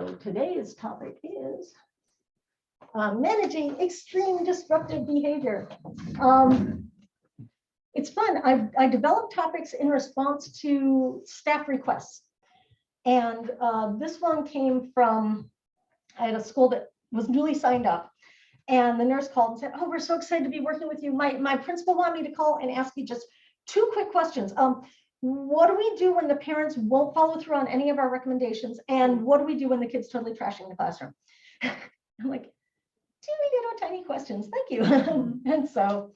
So today's topic is managing extreme disruptive behavior. It's fun. I developed topics in response to staff requests. And this one came from, I had a school that was newly signed up. And the nurse called and said, oh, we're so excited to be working with you. My principal wanted me to call and ask you just 2 quick questions. What do we do when the parents won't follow through on any of our recommendations? And what do we do when the kid's totally trashing the classroom? I'm like, teeny little tiny questions, thank you. And so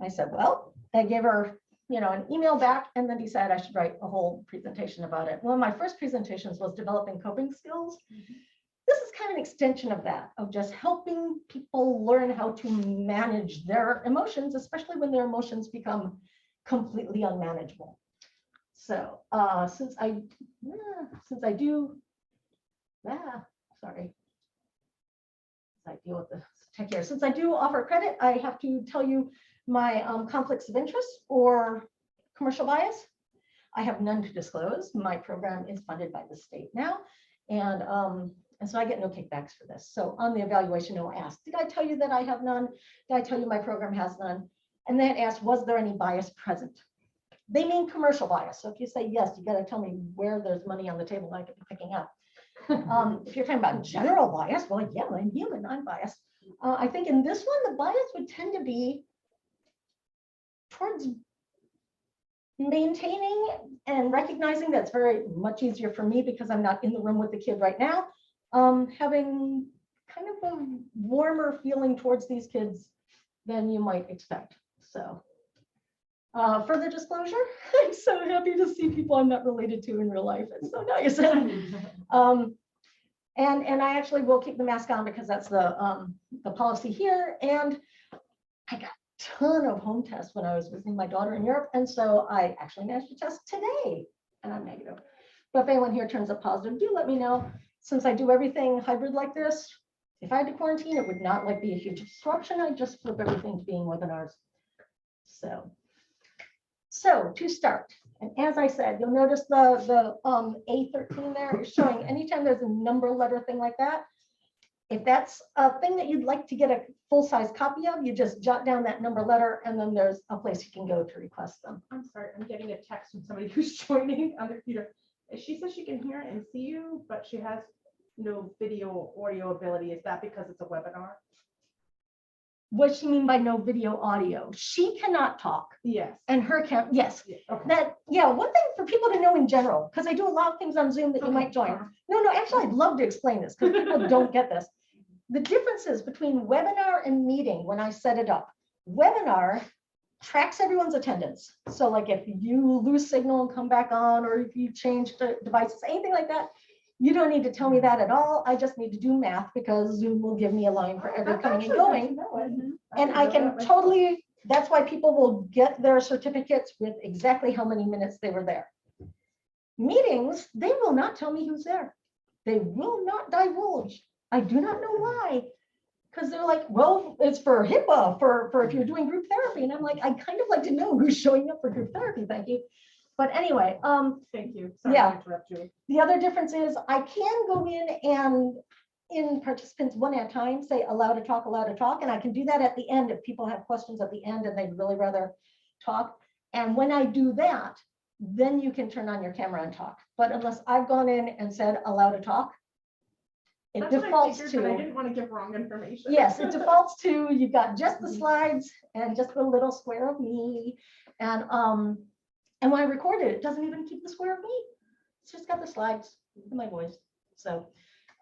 I said, well, I gave her, an email back and then decided I should write a whole presentation about it. One of my first presentations was developing coping skills. This is kind of an extension of that, of just helping people learn how to manage their emotions, especially when their emotions become completely unmanageable. So since I deal with the tech here. Since I do offer credit, I have to tell you my conflicts of interest or commercial bias. I have none to disclose. My program is funded by the state now, and so I get no kickbacks for this. So on the evaluation, it'll ask, did I tell you that I have none? Did I tell you my program has none? And then it asks, was there any bias present? They mean commercial bias. So if you say yes, you got to tell me where there's money on the table I could be picking up. If you're talking about general bias, well, yeah, I'm human, I'm biased. I think in this one, the bias would tend to be towards maintaining and recognizing that's very much easier for me because I'm not in the room with the kid right now. Having kind of a warmer feeling towards these kids than you might expect. So further disclosure, I'm so happy to see people I'm not related to in real life. It's so nice. And I actually will keep the mask on because that's the policy here. And I got a ton of home tests when I was visiting my daughter in Europe. And so I actually managed to test today and I'm negative. But if anyone here turns up positive, do let me know. Since I do everything hybrid like this, if I had to quarantine, it would not be a huge disruption. I just flip everything to being webinars. So to start, and as I said, you'll notice the A13 there is showing anytime there's a number letter thing like that. If that's a thing that you'd like to get a full-size copy of, you just jot down that number letter and then there's a place you can go to request them. I'm sorry, I'm getting a text from somebody who's joining on their computer. She says she can hear and see you, but she has no video or audio ability. Is that because it's a webinar? What does she mean by no video audio? She cannot talk. Yes. And her can, yes. Yeah, okay. One thing for people to know in general, because I do a lot of things on Zoom that you might join. No, actually, I'd love to explain this because people don't get this. The differences between webinar and meeting when I set it up. Webinar tracks everyone's attendance. So like if you lose signal and come back on, or if you change the devices, anything like that, you don't need to tell me that at all. I just need to do math because Zoom will give me a line for every coming and going. And I can totally, that's why people will get their certificates with exactly how many minutes they were there. Meetings, they will not tell me who's there. They will not divulge. I do not know why. Because they're like, well, it's for HIPAA, for if you're doing group therapy. And I'm like, I kind of like to know who's showing up for group therapy, thank you. But anyway, thank you. Sorry to interrupt you. The other difference is I can go in and in participants one at a time say allow to talk, and I can do that at the end if people have questions at the end and they'd really rather talk. And when I do that, then you can turn on your camera and talk. But unless I've gone in and said allow to talk, it defaults to. But I didn't want to give wrong information. Yes, it defaults to you've got just the slides and just the little square of me, and when I record it, it doesn't even keep the square of me. It's just got the slides and my voice. So,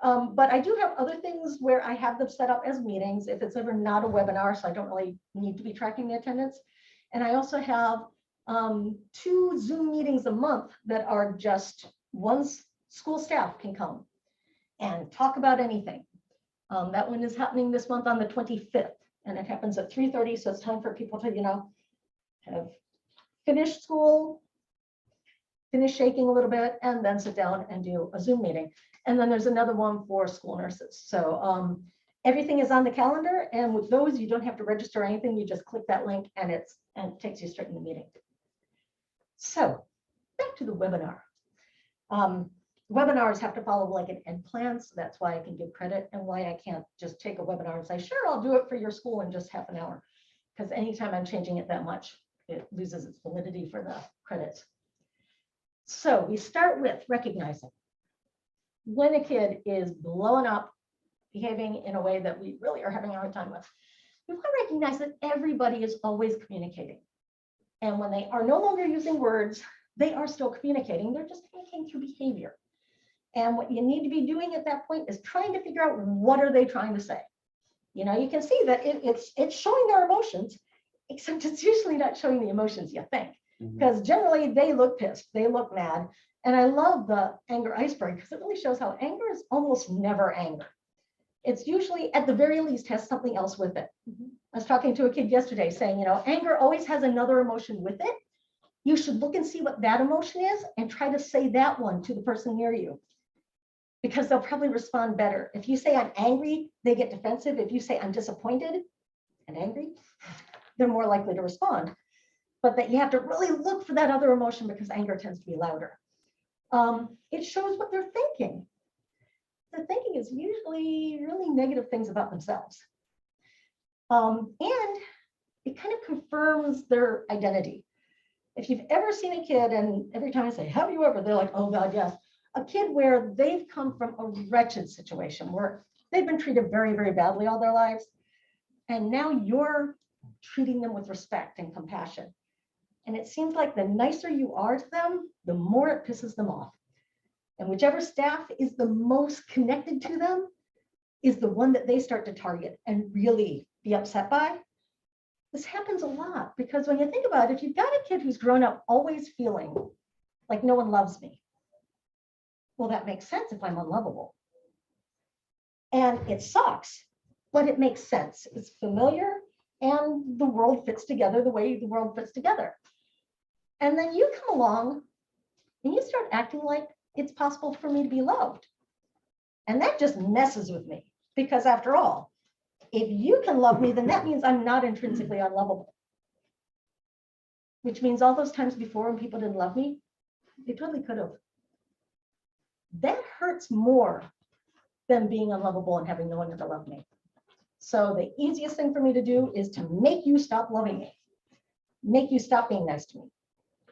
but I do have other things where I have them set up as meetings if it's ever not a webinar, so I don't really need to be tracking the attendance. And I also have 2 Zoom meetings a month that are just once school staff can come and talk about anything. That one is happening this month on the 25th, and it happens at 3:30, so it's time for people to, have finish school, finish shaking a little bit, and then sit down and do a Zoom meeting. And then there's another one for school nurses. So everything is on the calendar, and with those, you don't have to register or anything. You just click that link and it takes you straight in the meeting. So back to the webinar. Webinars have to follow like an ed plan, so that's why I can give credit and why I can't just take a webinar and say, sure, I'll do it for your school in just half an hour. Because anytime I'm changing it that much, it loses its validity for the credits. So we start with recognizing when a kid is blowing up, behaving in a way that we really are having a hard time with. We want to recognize that everybody is always communicating. And when they are no longer using words, they are still communicating. They're just communicating through behavior. And what you need to be doing at that point is trying to figure out what are they trying to say. You know, you can see that it's showing their emotions, except it's usually not showing the emotions you think. Because generally they look pissed, they look mad. And I love the anger iceberg because it really shows how anger is almost never anger. It's usually, at the very least, has something else with it. I was talking to a kid yesterday saying, you know, anger always has another emotion with it. You should look and see what that emotion is and try to say that one to the person near you, because they'll probably respond better. If you say I'm angry, they get defensive. If you say I'm disappointed and angry, they're more likely to respond. But that you have to really look for that other emotion because anger tends to be louder. It shows what they're thinking. Their thinking is usually really negative things about themselves. And it kind of confirms their identity. If you've ever seen a kid, and every time I say, have you ever, they're like, oh God, yes. A kid where they've come from a wretched situation where they've been treated very, very badly all their lives. And now you're treating them with respect and compassion. And it seems like the nicer you are to them, the more it pisses them off. And whichever staff is the most connected to them is the one that they start to target and really be upset by. This happens a lot because when you think about it, if you've got a kid who's grown up always feeling like no one loves me, well, that makes sense if I'm unlovable. And it sucks, but it makes sense. It's familiar and the world fits together the way the world fits together. And then you come along and you start acting like it's possible for me to be loved. And that just messes with me because after all, if you can love me, then that means I'm not intrinsically unlovable. Which means all those times before when people didn't love me, they totally could have. That hurts more than being unlovable and having no one to love me. So the easiest thing for me to do is to make you stop loving me, make you stop being nice to me.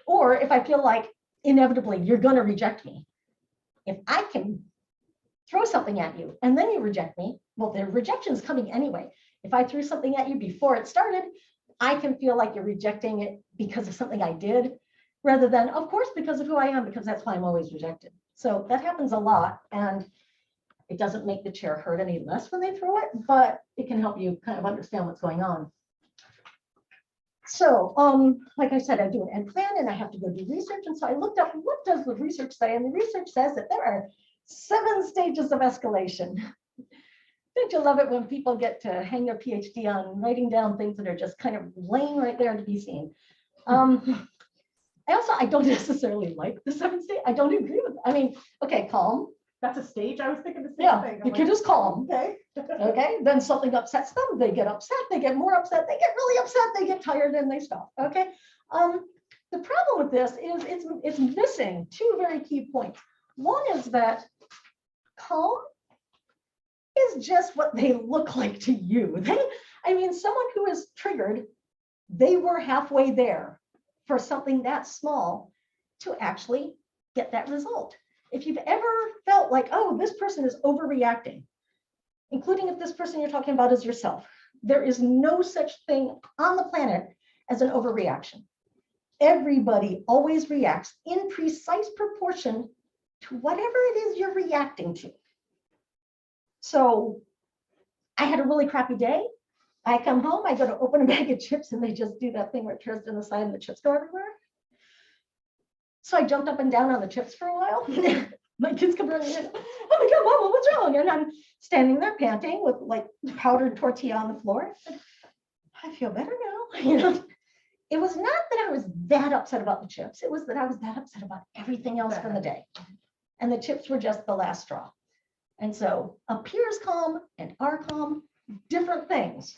Or if I feel like inevitably you're going to reject me, if I can throw something at you and then you reject me, well, the rejection is coming anyway. If I threw something at you before it started, I can feel like you're rejecting it because of something I did, rather than, of course, because of who I am, because that's why I'm always rejected. So that happens a lot, and it doesn't make the chair hurt any less when they throw it, but it can help you kind of understand what's going on. So, like I said, I do an end plan and I have to go do research. And so I looked up what does the research say, and the research says that there are 7 stages of escalation. Don't you love it when people get to hang their PhD on writing down things that are just kind of laying right there to be seen? I don't necessarily like the 7 stage. I don't agree with it. I mean, okay, calm. That's a stage. I was thinking the same thing. The kid is calm. Okay. Okay. Then something upsets them. They get upset. They get more upset. They get really upset. They get tired and they stop. Okay. The problem with this is it's missing 2 very key points. One is that calm is just what they look like to you. I mean, someone who is triggered, they were halfway there for something that small to actually get that result. If you've ever felt like, oh, this person is overreacting, including if this person you're talking about is yourself, there is no such thing on the planet as an overreaction. Everybody always reacts in precise proportion to whatever it is you're reacting to. So I had a really crappy day. I come home, I go to open a bag of chips and they just do that thing where it tears down the side and the chips go everywhere. So I jumped up and down on the chips for a while. My kids come running in. Oh my God, Mama, what's wrong? And I'm standing there panting with like powdered tortilla on the floor. I said, I feel better now. You know, it was not that I was that upset about the chips. It was that I was that upset about everything else from the day. And the chips were just the last straw. And so appears calm and are calm, different things.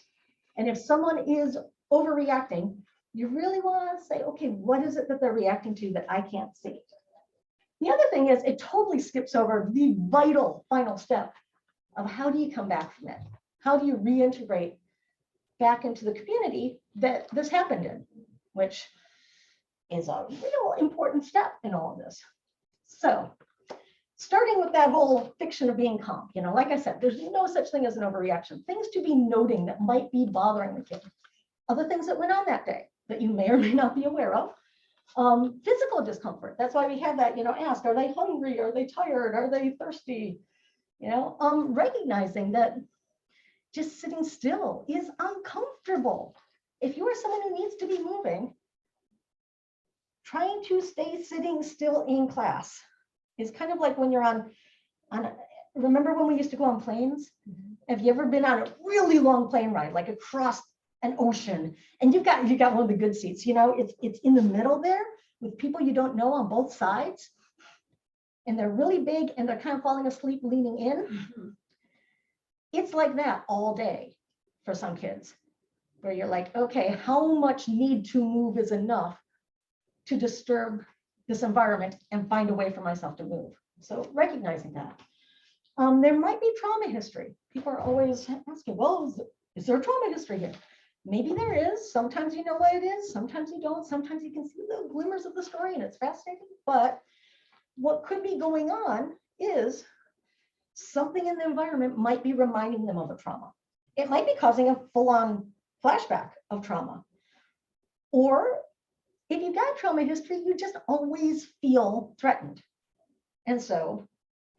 And if someone is overreacting, you really want to say, okay, what is it that they're reacting to that I can't see? The other thing is it totally skips over the vital final step of how do you come back from it? How do you reintegrate back into the community that this happened in, which is a real important step in all of this. So starting with that whole fiction of being calm, like I said, there's no such thing as an overreaction. Things to be noting that might be bothering the kid. Other things that went on that day that you may or may not be aware of. Physical discomfort. That's why we have that, ask, are they hungry? Are they tired? Are they thirsty? Recognizing that just sitting still is uncomfortable. If you are someone who needs to be moving, trying to stay sitting still in class is kind of like when you're on remember when we used to go on planes? Have you ever been on a really long plane ride, like across an ocean, and you've got one of the good seats, it's in the middle there with people you don't know on both sides, and they're really big and they're kind of falling asleep leaning in. It's like that all day for some kids, where you're like, okay, how much need to move is enough to disturb this environment and find a way for myself to move? So recognizing that. There might be trauma history. People are always asking, well, is there a trauma history here? Maybe there is. Sometimes you know what it is. Sometimes you don't. Sometimes you can see the glimmers of the story and it's fascinating. But what could be going on is something in the environment might be reminding them of a trauma. It might be causing a full-on flashback of trauma. Or if you've got trauma history, you just always feel threatened. And so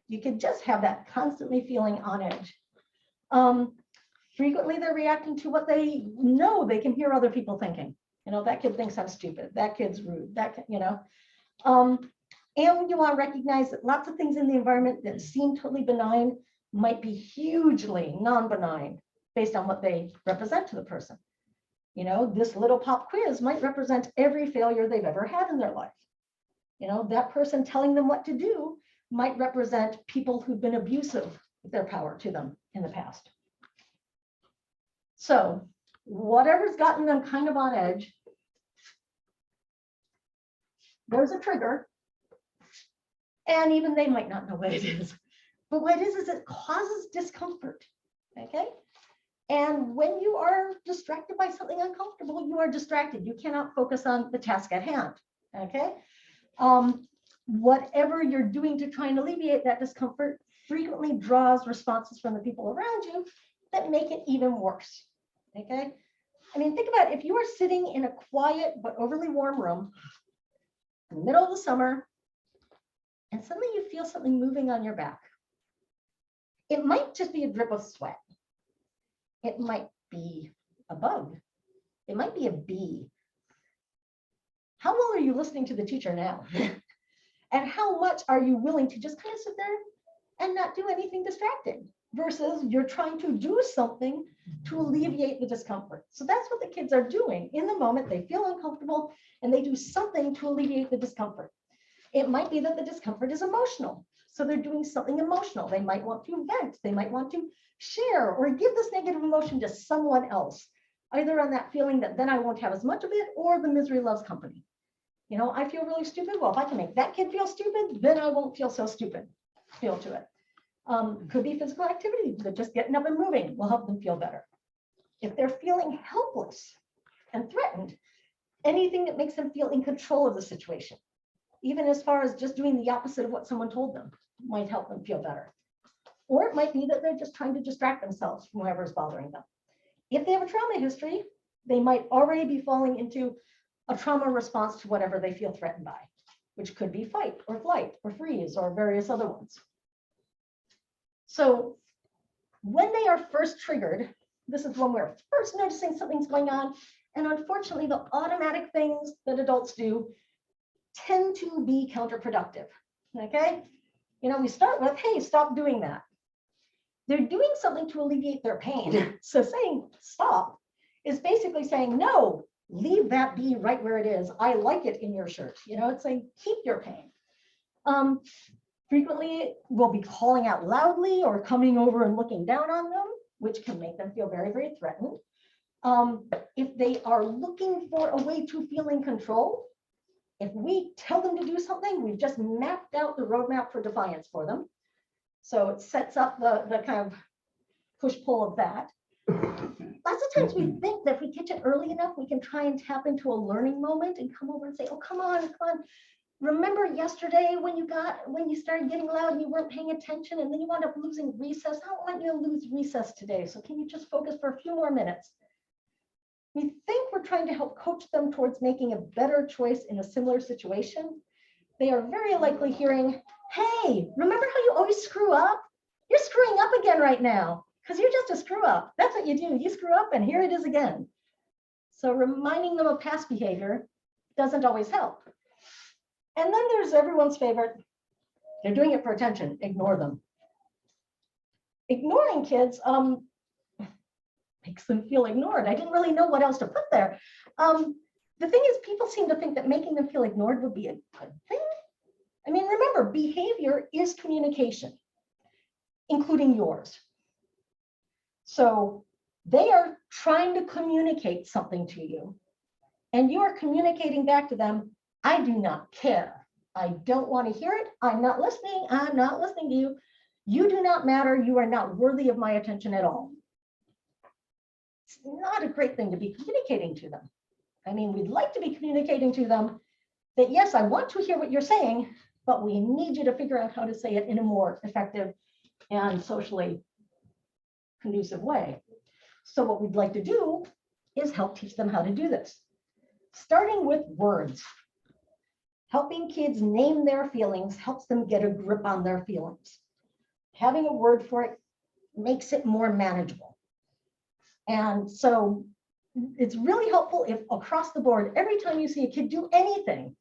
you could just have that constantly feeling on edge. Frequently, they're reacting to what they know they can hear other people thinking. That kid thinks I'm stupid. That kid's rude. And you want to recognize that lots of things in the environment that seem totally benign might be hugely non-benign based on what they represent to the person. This little pop quiz might represent every failure they've ever had in their life. That person telling them what to do might represent people who've been abusive with their power to them in the past. So whatever's gotten them kind of on edge, there's a trigger, and even they might not know what it is. But what it is it causes discomfort, okay? And when you are distracted by something uncomfortable, you are distracted. You cannot focus on the task at hand, okay? Whatever you're doing to try and alleviate that discomfort frequently draws responses from the people around you that make it even worse, okay? I mean, think about it. If you are sitting in a quiet but overly warm room in the middle of the summer, and suddenly you feel something moving on your back, it might just be a drip of sweat. It might be a bug. It might be a bee. How well are you listening to the teacher now? And how much are you willing to just kind of sit there and not do anything distracting versus you're trying to do something to alleviate the discomfort? So that's what the kids are doing. In the moment, they feel uncomfortable and they do something to alleviate the discomfort. It might be that the discomfort is emotional. So they're doing something emotional. They might want to vent. They might want to share or give this negative emotion to someone else, either on that feeling that then I won't have as much of it, or the misery loves company. I feel really stupid. Well, if I can make that kid feel stupid, then I won't feel so stupid. Feel to it. Could be physical activity, but just getting up and moving will help them feel better. If they're feeling helpless and threatened, anything that makes them feel in control of the situation, even as far as just doing the opposite of what someone told them, might help them feel better. Or it might be that they're just trying to distract themselves from whoever is bothering them. If they have a trauma history, they might already be falling into a trauma response to whatever they feel threatened by, which could be fight or flight or freeze or various other ones. So when they are first triggered, this is when we're first noticing something's going on. And unfortunately, the automatic things that adults do tend to be counterproductive, okay? We start with, hey, stop doing that. They're doing something to alleviate their pain. So saying stop is basically saying, no, leave that be right where it is. I like it in your shirt. It's saying, keep your pain. Frequently, we'll be calling out loudly or coming over and looking down on them, which can make them feel very, very threatened. If they are looking for a way to feel in control, If we tell them to do something, we've just mapped out the roadmap for defiance for them. So it sets up the kind of push-pull of that. Lots of times we think that if we catch it early enough, we can try and tap into a learning moment and come over and say, oh, come on. Remember yesterday when you started getting loud and you weren't paying attention and then you wound up losing recess? I don't want you to lose recess today. So can you just focus for a few more minutes? We think we're trying to help coach them towards making a better choice in a similar situation. They are very likely hearing, hey, remember how you always screw up? You're screwing up again right now because you're just a screw up. That's what you do. You screw up and here it is again. So reminding them of past behavior doesn't always help. And then there's everyone's favorite. They're doing it for attention. Ignore them. Ignoring kids makes them feel ignored. I didn't really know what else to put there. The thing is, people seem to think that making them feel ignored would be a good thing. I mean, remember, behavior is communication, including yours. So they are trying to communicate something to you, and you are communicating back to them, I do not care. I don't want to hear it. I'm not listening. I'm not listening to you. You do not matter. You are not worthy of my attention at all. It's not a great thing to be communicating to them. I mean, we'd like to be communicating to them that, yes, I want to hear what you're saying, but we need you to figure out how to say it in a more effective and socially conducive way. So what we'd like to do is help teach them how to do this, starting with words. Helping kids name their feelings helps them get a grip on their feelings. Having a word for it makes it more manageable. And so it's really helpful if across the board, every time you see a kid do anything,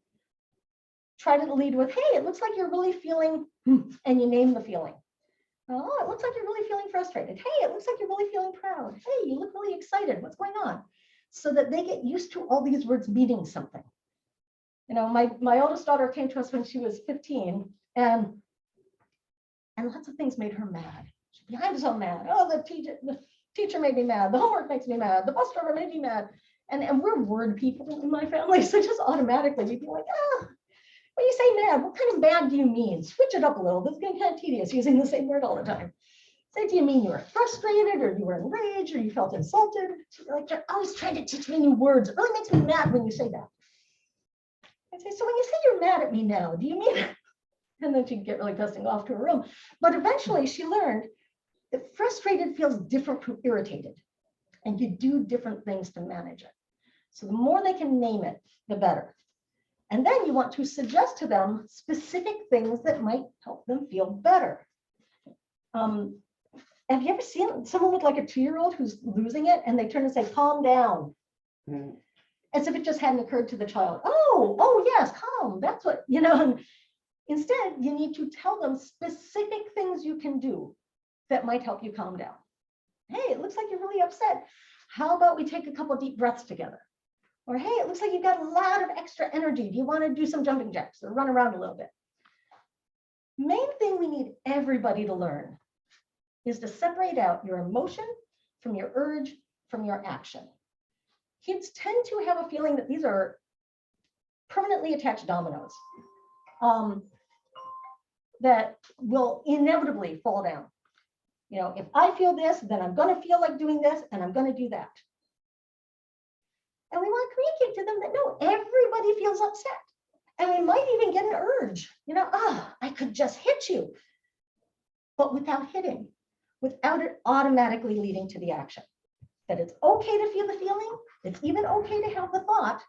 try to lead with, hey, it looks like you're really feeling, and you name the feeling. Oh, it looks like you're really feeling frustrated. Hey, it looks like you're really feeling proud. Hey, you look really excited. What's going on? So that they get used to all these words meaning something. You know, my oldest daughter came to us when she was 15, and lots of things made her mad. She'd be, I'm so mad. Oh, the teacher made me mad. The homework makes me mad. The bus driver made me mad. And we're word people in my family, so just automatically we'd be like, when you say mad, what kind of mad do you mean? Switch it up a little. This is getting kind of tedious using the same word all the time. Say, do you mean you were frustrated, or you were enraged, or you felt insulted? Like, you're always trying to teach me new words. It really makes me mad when you say that. I say, so when you say you're mad at me now, do you mean it? And then she'd get really pissed and go off to her room. But eventually she learned that frustrated feels different from irritated, and you do different things to manage it. So the more they can name it, the better. And then you want to suggest to them specific things that might help them feel better. Have you ever seen someone with like a 2-year-old who's losing it and they turn and say, calm down? Mm. As if it just hadn't occurred to the child. Oh, yes, calm. That's what, you know. And instead, you need to tell them specific things you can do that might help you calm down. Hey, it looks like you're really upset. How about we take a couple deep breaths together? Or, hey, it looks like you've got a lot of extra energy. Do you want to do some jumping jacks or run around a little bit? Main thing we need everybody to learn is to separate out your emotion from your urge, from your action. Kids tend to have a feeling that these are permanently attached dominoes that will inevitably fall down. You know, if I feel this, then I'm going to feel like doing this, and I'm going to do that. And we want to communicate to them that no, everybody feels upset. And we might even get an urge, you know, I could just hit you, but without hitting, without it automatically leading to the action. That it's okay to feel the feeling. It's even okay to have the thought.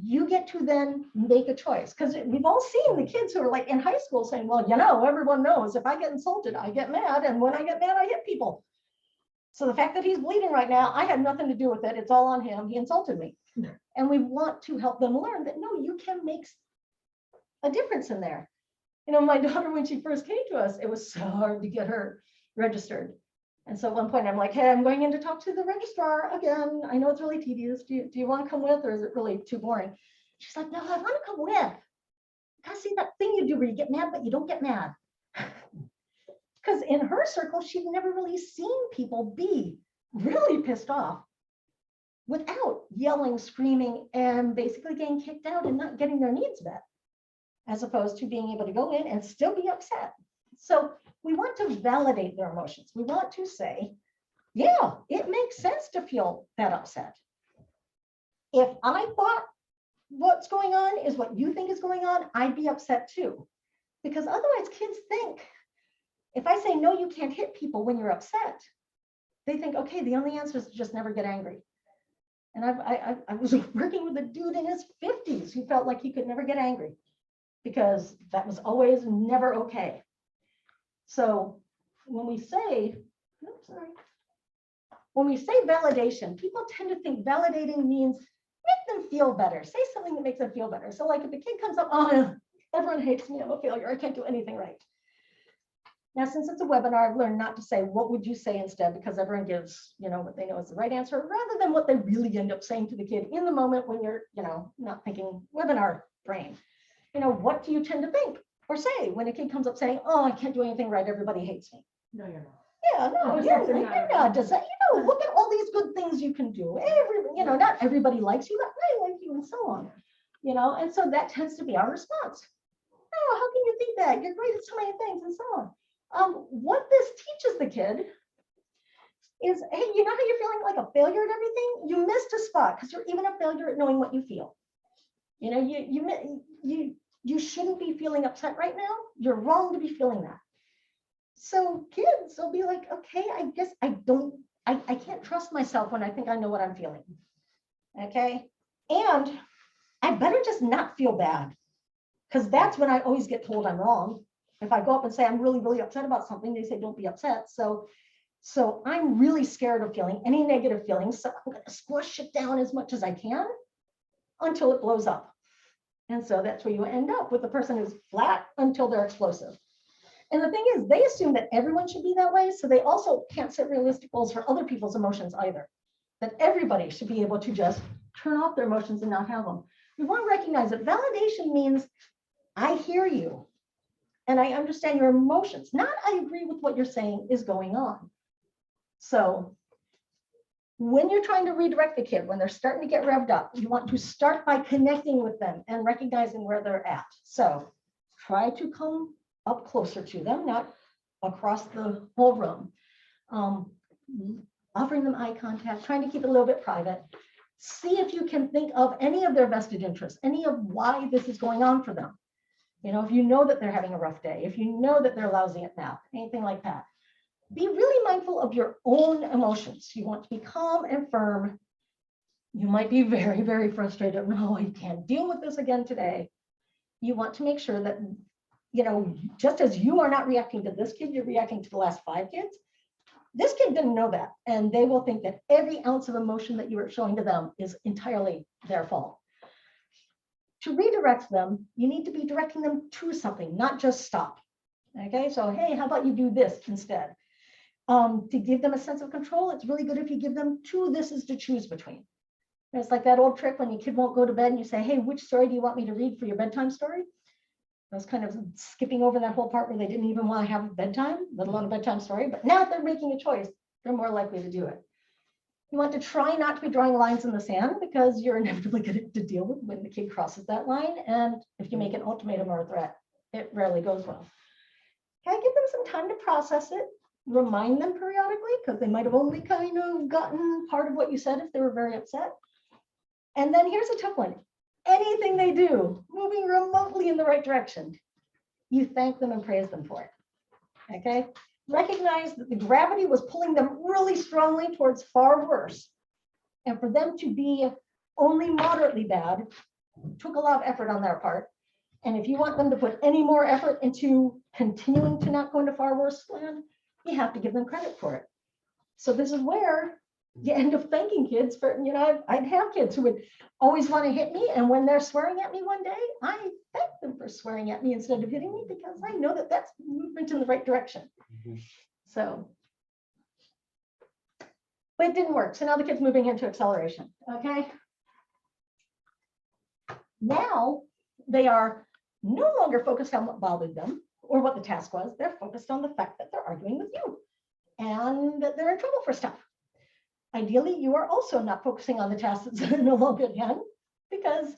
You get to then make a choice, because we've all seen the kids who are like in high school saying, well, you know, everyone knows if I get insulted, I get mad. And when I get mad, I hit people. So the fact that he's bleeding right now, I had nothing to do with it. It's all on him. He insulted me. And we want to help them learn that, no, you can make a difference in there. You know, my daughter, when she first came to us, it was so hard to get her registered. And so at one point I'm like, hey, I'm going in to talk to the registrar again. I know it's really tedious. Do you want to come with, or is it really too boring? She's like, no, I want to come with. I see that thing you do where you get mad, but you don't get mad. Because in her circle, she'd never really seen people be really pissed off without yelling, screaming, and basically getting kicked out and not getting their needs met, as opposed to being able to go in and still be upset. So we want to validate their emotions. We want to say, yeah, it makes sense to feel that upset. If I thought what's going on is what you think is going on, I'd be upset too. Because otherwise kids think, if I say, no, you can't hit people when you're upset, they think, okay, the only answer is to just never get angry. And I was working with a dude in his 50s who felt like he could never get angry because that was always never okay. So when we say, when we say validation, people tend to think validating means make them feel better, say something that makes them feel better. So like if the kid comes up, oh, everyone hates me, I'm a failure, I can't do anything right. Now, since it's a webinar, I've learned not to say, what would you say instead? Because everyone gives, what they know is the right answer, rather than what they really end up saying to the kid in the moment when you're, not thinking webinar brain. What do you tend to think or say when a kid comes up saying, oh, I can't do anything right, everybody hates me? No, you're not. Yeah, no, you're not. Does that, look at all these good things you can do. Not everybody likes you, but I like you, and so on. And so that tends to be our response. Oh, how can you think that? You're great at so many things, and so on. What this teaches the kid is, hey, you know how you're feeling like a failure at everything? You missed a spot because you're even a failure at knowing what you feel. You shouldn't be feeling upset right now. You're wrong to be feeling that. So kids will be like, okay, I guess I can't trust myself when I think I know what I'm feeling. Okay. And I better just not feel bad, because that's when I always get told I'm wrong. If I go up and say I'm really, really upset about something, they say, don't be upset. So I'm really scared of feeling any negative feelings. So I'm going to squish it down as much as I can until it blows up. And so that's where you end up with the person who's flat until they're explosive. And the thing is, they assume that everyone should be that way. So they also can't set realistic goals for other people's emotions either. That everybody should be able to just turn off their emotions and not have them. We want to recognize that validation means I hear you and I understand your emotions, not I agree with what you're saying is going on. So when you're trying to redirect the kid, when they're starting to get revved up, you want to start by connecting with them and recognizing where they're at. So try to come up closer to them, not across the whole room. Offering them eye contact, trying to keep it a little bit private. See if you can think of any of their vested interests, any of why this is going on for them. If you know that they're having a rough day, if you know that they're lousy at math, anything like that. Be really mindful of your own emotions. You want to be calm and firm. You might be very, very frustrated. No, I can't deal with this again today. You want to make sure that, just as you are not reacting to this kid, you're reacting to the last 5 kids. This kid didn't know that. And they will think that every ounce of emotion that you are showing to them is entirely their fault. To redirect them, you need to be directing them to something, not just stop. Okay, so hey, how about you do this instead? To give them a sense of control, it's really good if you give them 2 thises to choose between. It's like that old trick when your kid won't go to bed and you say, hey, which story do you want me to read for your bedtime story? I was kind of skipping over that whole part where they didn't even want to have a bedtime, let alone a bedtime story. But now if they're making a choice, they're more likely to do it. You want to try not to be drawing lines in the sand because you're inevitably going to deal with when the kid crosses that line. And if you make an ultimatum or a threat, it rarely goes well. Okay, give them some time to process it. Remind them periodically because they might have only kind of gotten part of what you said if they were very upset. And then here's a tough one. Anything they do, moving remotely in the right direction, you thank them and praise them for it. Okay? Recognize that the gravity was pulling them really strongly towards far worse. And for them to be only moderately bad took a lot of effort on their part. And if you want them to put any more effort into continuing to not go into far worse land, you have to give them credit for it. So this is where you end up thanking kids for, I'd have kids who would always want to hit me. And when they're swearing at me one day, I thank them for swearing at me instead of hitting me because I know that that's movement in the right direction. So, but it didn't work. So now the kid's moving into acceleration. Okay. Now they are no longer focused on what bothered them or what the task was. They're focused on the fact that they're arguing with you and that they're in trouble for stuff. ideally, you are also not focusing on the task that's no longer at hand, because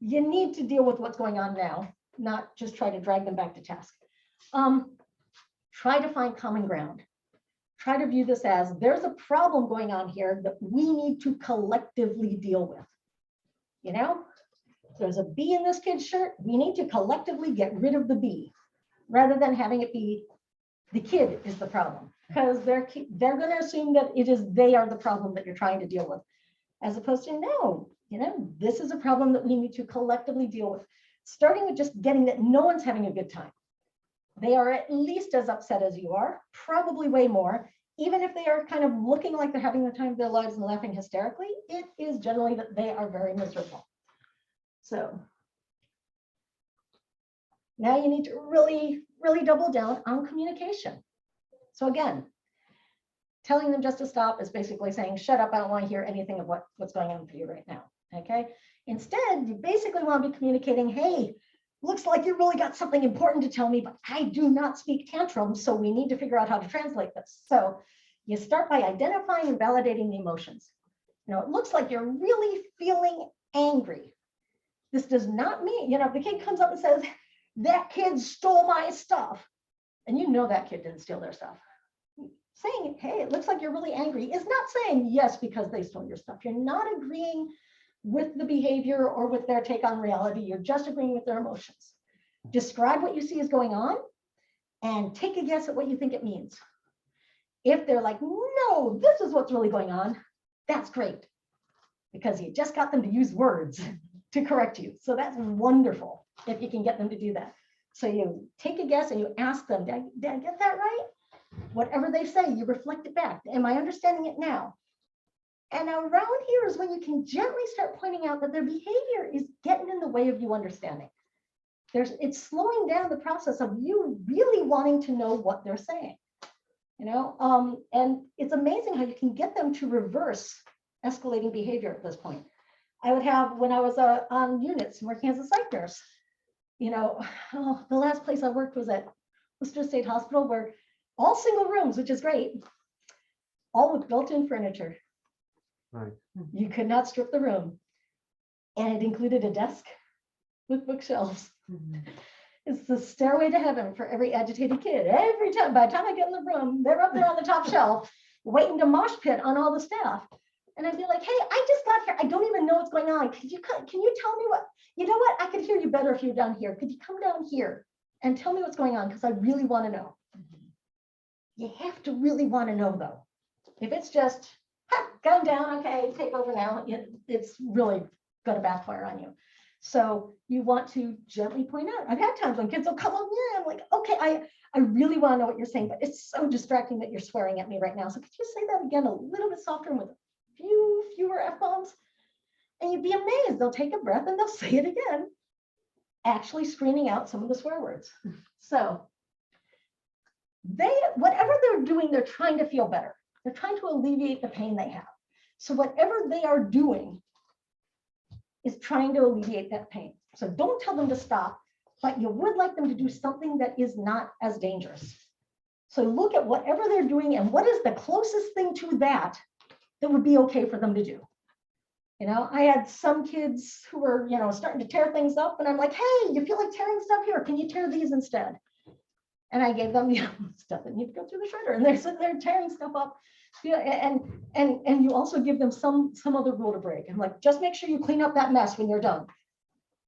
you need to deal with what's going on now, not just try to drag them back to task. Try to find common ground. Try to view this as there's a problem going on here that we need to collectively deal with. You know, there's a bee in this kid's shirt. We need to collectively get rid of the bee, rather than having it be the kid is the problem, because they're going to assume that they are the problem that you're trying to deal with, as opposed to no, you know, this is a problem that we need to collectively deal with. Starting with just getting that no one's having a good time. They are at least as upset as you are, probably way more. Even if they are kind of looking like they're having the time of their lives and laughing hysterically, it is generally that they are very miserable. So now you need to really, really double down on communication. So again, telling them just to stop is basically saying, shut up, I don't want to hear anything of what's going on for you right now, okay? Instead, you basically want to be communicating, hey, looks like you really got something important to tell me, but I do not speak tantrums, so we need to figure out how to translate this. So you start by identifying and validating the emotions. You know, it looks like you're really feeling angry. This does not mean, you know, if the kid comes up and says, that kid stole my stuff, and you know that kid didn't steal their stuff. Saying, hey, it looks like you're really angry is not saying yes because they stole your stuff. You're not agreeing with the behavior or with their take on reality. You're just agreeing with their emotions. Describe what you see is going on and take a guess at what you think it means. If they're like, no, this is what's really going on, that's great, because you just got them to use words to correct you. So that's wonderful if you can get them to do that. So you take a guess and you ask them, did I get that right? Whatever they say, you reflect it back. Am I understanding it now? And around here is when you can gently start pointing out that their behavior is getting in the way of you understanding. It's slowing down the process of you really wanting to know what they're saying. You know, and it's amazing how you can get them to reverse escalating behavior at this point. I would have, when I was on units working as a psych nurse, you know, the last place I worked was at Worcester State Hospital, where all single rooms, which is great, all with built-in furniture. Right. You could not strip the room. And it included a desk with bookshelves. Mm-hmm. It's the stairway to heaven for every agitated kid. Every time, by the time I get in the room, they're up there on the top shelf, waiting to mosh pit on all the staff. And I'd be like, hey, I just got here. I don't even know what's going on. Can you tell me what, you know what? I could hear you better if you're down here. Could you come down here and tell me what's going on? Because I really want to know. You have to really want to know, though. If it's just, gun down, okay, take over now, it's really going to backfire on you. So you want to gently point out. I've had times when kids will come up, yeah, I'm like, okay, I really want to know what you're saying, but it's so distracting that you're swearing at me right now. So could you say that again a little bit softer and with fewer F-bombs? And you'd be amazed. They'll take a breath and they'll say it again, actually screening out some of the swear words. So whatever they're doing, they're trying to feel better. They're trying to alleviate the pain they have. So whatever they are doing is trying to alleviate that pain. So don't tell them to stop, but you would like them to do something that is not as dangerous. So look at whatever they're doing and what is the closest thing to that would be okay for them to do. You know, I had some kids who were, you know, starting to tear things up, and I'm like, hey, you feel like tearing stuff here? Can you tear these instead? And I gave them, you know, stuff that needs to go through the shredder, and they're sitting there tearing stuff up. And you also give them some other rule to break. I'm like, just make sure you clean up that mess when you're done.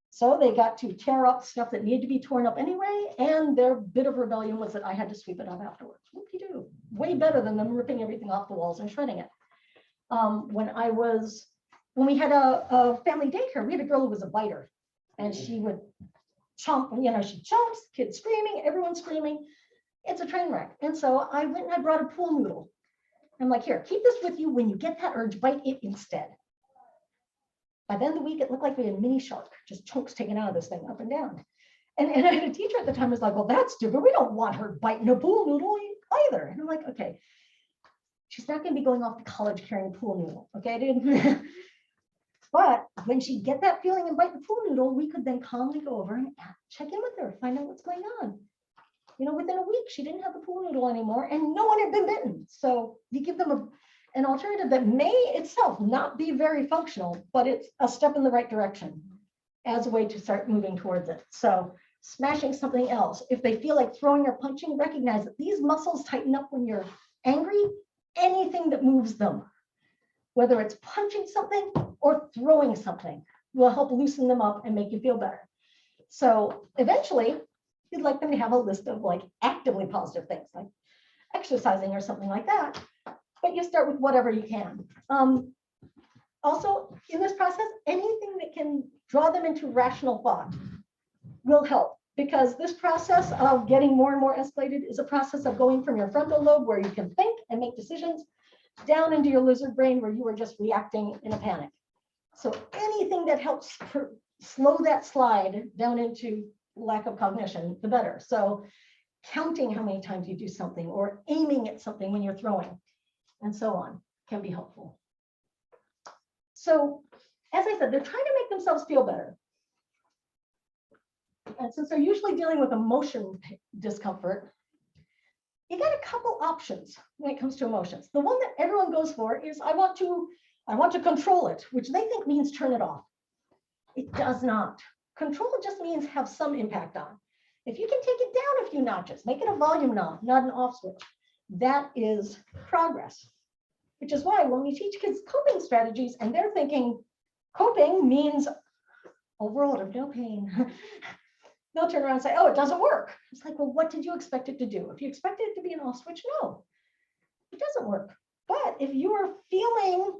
So they got to tear up stuff that needed to be torn up anyway, and their bit of rebellion was that I had to sweep it up afterwards. Whoop-de-doo. Way better than them ripping everything off the walls and shredding it. When we had a family daycare, we had a girl who was a biter, and she would chomp, you know, she chomps, kids screaming, everyone's screaming. It's a train wreck. And so I went and I brought a pool noodle. I'm like, here, keep this with you. When you get that urge, bite it instead. By the end of the week, it looked like we had a mini shark, just chunks taken out of this thing up and down. And I had a teacher at the time who was like, well, that's stupid. We don't want her biting a pool noodle either. And I'm like, okay, she's not going to be going off to college carrying a pool noodle. Okay, dude. But when she get that feeling and bite the pool noodle, we could then calmly go over and check in with her, find out what's going on. You know, within a week, she didn't have the pool noodle anymore, and no one had been bitten. So you give them an alternative that may itself not be very functional, but it's a step in the right direction as a way to start moving towards it. So smashing something else. If they feel like throwing or punching, recognize that these muscles tighten up when you're angry. Anything that moves them, whether it's punching something or throwing something, will help loosen them up and make you feel better. So eventually, you'd like them to have a list of like actively positive things, like exercising or something like that. But you start with whatever you can. Also, in this process, anything that can draw them into rational thought will help, because this process of getting more and more escalated is a process of going from your frontal lobe, where you can think and make decisions, down into your lizard brain, where you are just reacting in a panic. So anything that helps slow that slide down into lack of cognition, the better. So counting how many times you do something, or aiming at something when you're throwing, and so on, can be helpful. So as I said, they're trying to make themselves feel better. And since they're usually dealing with emotion discomfort, you got a couple options when it comes to emotions. The one that everyone goes for is, I want to control it, which they think means turn it off. It does not. Control just means have some impact on. If you can take it down a few notches, make it a volume knob, not an off switch, that is progress. Which is why when we teach kids coping strategies and they're thinking coping means overall of no pain, they'll turn around and say, oh, it doesn't work. It's like, well, what did you expect it to do? If you expected it to be an off switch, no, it doesn't work. But if you are feeling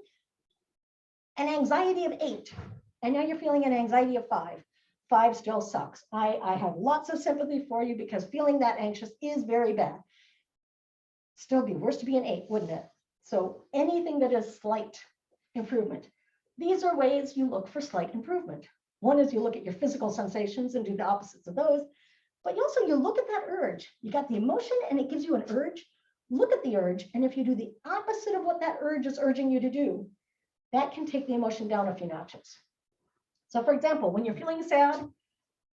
an anxiety of 8, and now you're feeling an anxiety of 5, 5 still sucks. I have lots of sympathy for you, because feeling that anxious is very bad. Still be worse to be an 8, wouldn't it? So anything that is slight improvement. These are ways you look for slight improvement. One is you look at your physical sensations and do the opposites of those, but you look at that urge. You got the emotion and it gives you an urge. Look at the urge, and if you do the opposite of what that urge is urging you to do, that can take the emotion down a few notches. So for example, when you're feeling sad,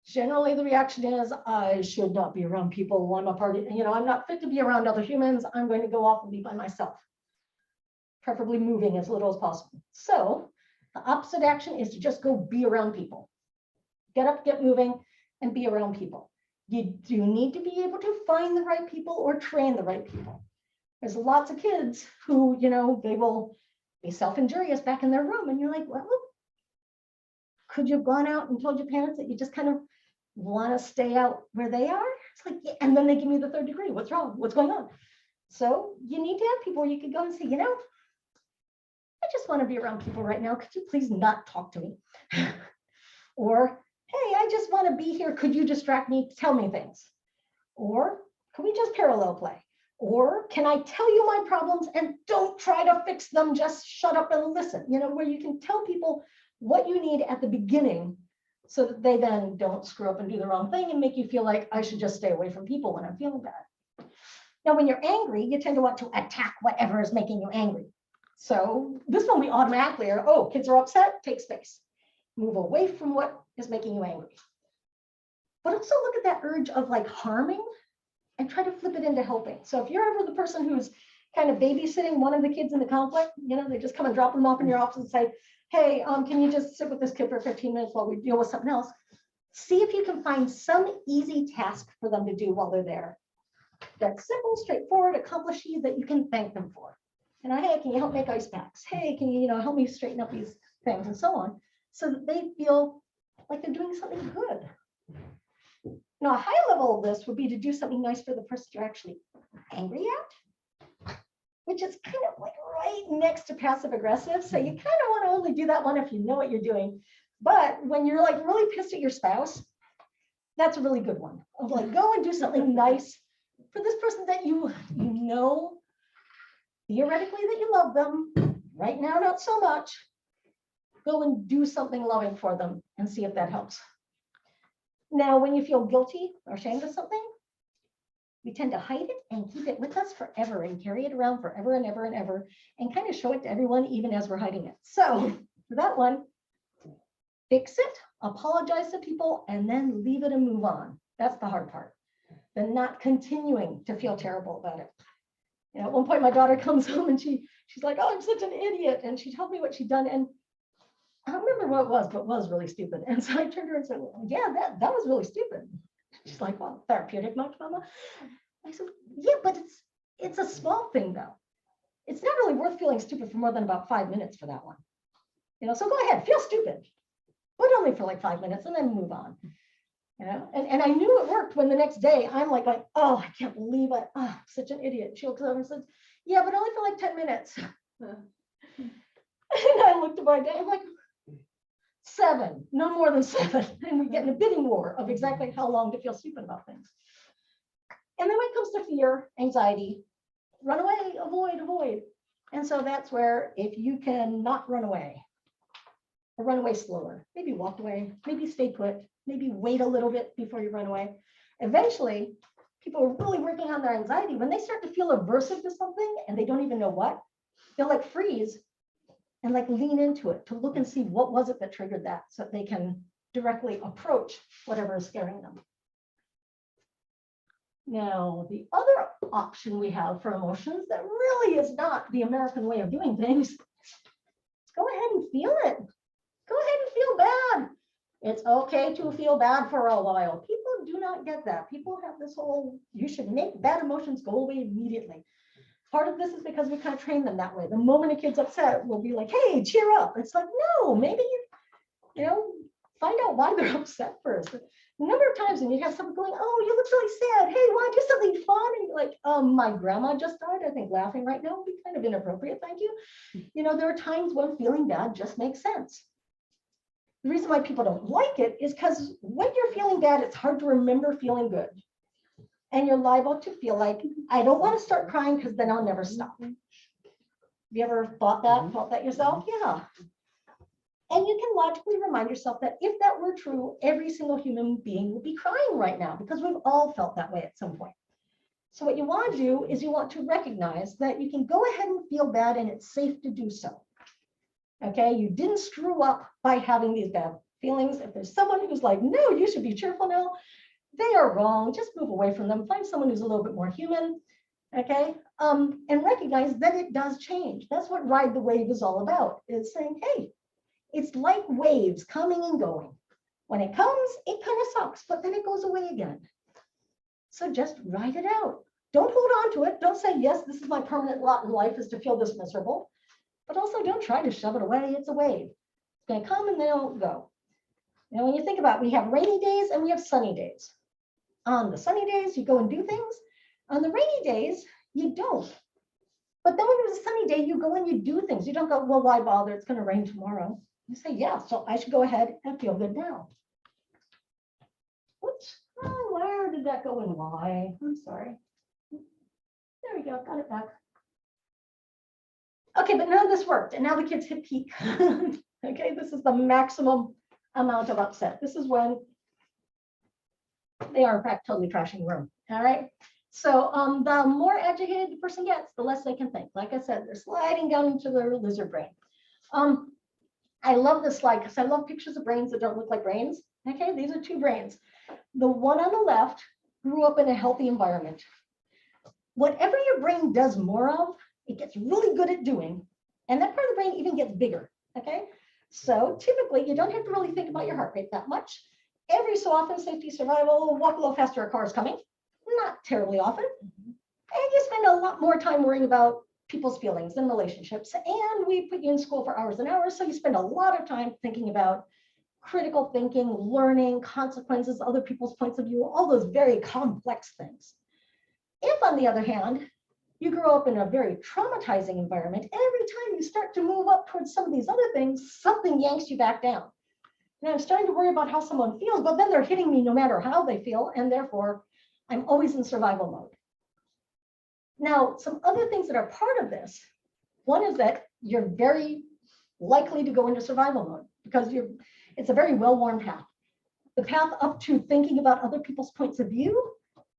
generally the reaction is, I should not be around people. I'm a party, I'm not fit to be around other humans. I'm going to go off and be by myself, preferably moving as little as possible. So the opposite action is to just go be around people. Get up, get moving, and be around people. You do need to be able to find the right people or train the right people. There's lots of kids who, they will be self-injurious back in their room, and you're like, well, could you have gone out and told your parents that you just kind of want to stay out where they are? It's like, yeah. And then they give me the 3rd degree. What's wrong? What's going on? So you need to have people where you could go and say, I just want to be around people right now. Could you please not talk to me? Or, hey, I just want to be here. Could you distract me? Tell me things. Or can we just parallel play? Or can I tell you my problems and don't try to fix them? Just shut up and listen. Where you can tell people what you need at the beginning, so that they then don't screw up and do the wrong thing and make you feel like I should just stay away from people when I'm feeling bad. Now, when you're angry, you tend to want to attack whatever is making you angry. So this one we automatically are, oh, kids are upset, take space. Move away from what is making you angry. But also look at that urge of like harming and try to flip it into helping. So if you're ever the person who's kind of babysitting one of the kids in the conflict, they just come and drop them off in your office and say, hey, can you just sit with this kid for 15 minutes while we deal with something else? See if you can find some easy task for them to do while they're there. That's simple, straightforward, accomplishing that you can thank them for. Hey, can you help make ice packs? Hey, can you, help me straighten up these things, and so on, so that they feel like they're doing something good. Now, a high level of this would be to do something nice for the person you're actually angry at, which is kind of like right next to passive aggressive. So you kind of want to only do that one if you know what you're doing. But when you're like really pissed at your spouse, that's a really good one. Of like, go and do something nice for this person that you know theoretically that you love them. Right now, not so much. Go and do something loving for them and see if that helps. Now, when you feel guilty or ashamed of something, we tend to hide it and keep it with us forever and carry it around forever and ever and ever and kind of show it to everyone, even as we're hiding it. So for that one, fix it, apologize to people, and then leave it and move on. That's the hard part. Then not continuing to feel terrible about it. You know, at one point my daughter comes home and she's like, oh, I'm such an idiot. And she told me what she'd done. And I don't remember what it was, but it was really stupid. And so I turned to her and said, well, yeah, that was really stupid. She's like, well, therapeutic much, Mama? I said, yeah, but it's a small thing though. It's not really worth feeling stupid for more than about 5 minutes for that one. You know, so go ahead, feel stupid, but only for like 5 minutes and then move on. You know, and I knew it worked when the next day I'm like, oh, I can't believe I'm such an idiot. She looks over and says, yeah, but only for like 10 minutes. And I looked at my day, I'm like, 7, no more than 7. And we get in a bidding war of exactly how long to feel stupid about things. And then when it comes to fear, anxiety, run away, avoid. And so that's where if you can not run away, or run away slower, maybe walk away, maybe stay put, maybe wait a little bit before you run away. Eventually, people are really working on their anxiety. When they start to feel aversive to something and they don't even know what, they'll like freeze and like lean into it to look and see what was it that triggered that so that they can directly approach whatever is scaring them. Now, the other option we have for emotions that really is not the American way of doing things, is go ahead and feel it. Go ahead and feel bad. It's okay to feel bad for a while. People do not get that. People have this whole, you should make bad emotions go away immediately. Part of this is because we kind of train them that way. The moment a kid's upset, we'll be like, hey, cheer up. It's like, no, maybe you know, find out why they're upset first. A number of times when you have someone going, oh, you look really sad. Hey, want to do something fun? And you're like, my grandma just died. I think laughing right now would be kind of inappropriate. Thank you. You know, there are times when feeling bad just makes sense. The reason why people don't like it is because when you're feeling bad, it's hard to remember feeling good. And you're liable to feel like, I don't want to start crying because then I'll never stop. Have you ever thought that, felt that yourself? Yeah. And you can logically remind yourself that if that were true, every single human being would be crying right now because we've all felt that way at some point. So what you want to do is you want to recognize that you can go ahead and feel bad and it's safe to do so. Okay, you didn't screw up by having these bad feelings. If there's someone who's like, no, you should be cheerful now, they are wrong. Just move away from them. Find someone who's a little bit more human. Okay, and recognize that it does change. That's what Ride the Wave is all about, is saying, hey, it's like waves coming and going. When it comes, it kind of sucks, but then it goes away again. So just ride it out. Don't hold on to it. Don't say, yes, this is my permanent lot in life is to feel this miserable. But also don't try to shove it away. It's a wave. It's going to come and then it'll go. You know, when you think about it, we have rainy days and we have sunny days. On the sunny days, you go and do things. On the rainy days, you don't. But then when there's a sunny day, you go and you do things. You don't go, well, why bother? It's going to rain tomorrow. You say, yeah, so I should go ahead and feel good now. Whoops. Oh, where did that go and why? I'm sorry. There we go. Got it back. Okay, but none of this worked. And now the kids hit peak. Okay, this is the maximum amount of upset. This is when they are in fact totally trashing the room. All right. So the more agitated the person gets, the less they can think. Like I said, they're sliding down into their lizard brain. I love this slide because I love pictures of brains that don't look like brains. Okay, these are 2 brains. The one on the left grew up in a healthy environment. Whatever your brain does more of, it gets really good at doing, and that part of the brain even gets bigger, okay? So typically, you don't have to really think about your heart rate that much. Every so often, safety, survival, walk a little faster, a car is coming. Not terribly often. And you spend a lot more time worrying about people's feelings and relationships, and we put you in school for hours and hours, so you spend a lot of time thinking about critical thinking, learning, consequences, other people's points of view, all those very complex things. If, on the other hand, you grow up in a very traumatizing environment, every time you start to move up towards some of these other things, something yanks you back down. And I'm starting to worry about how someone feels, but then they're hitting me no matter how they feel, and therefore I'm always in survival mode. Now, some other things that are part of this, one is that you're very likely to go into survival mode because it's a very well-worn path. The path up to thinking about other people's points of view,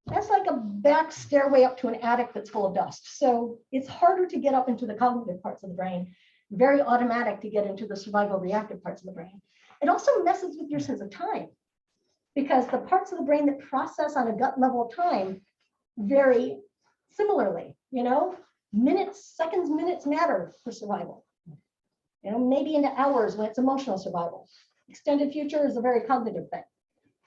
that's like a back stairway up to an attic that's full of dust. So it's harder to get up into the cognitive parts of the brain, very automatic to get into the survival reactive parts of the brain. It also messes with your sense of time because the parts of the brain that process on a gut level time vary similarly. You know, Minutes, seconds, minutes matter for survival. You know, maybe into hours when it's emotional survival. Extended future is a very cognitive thing.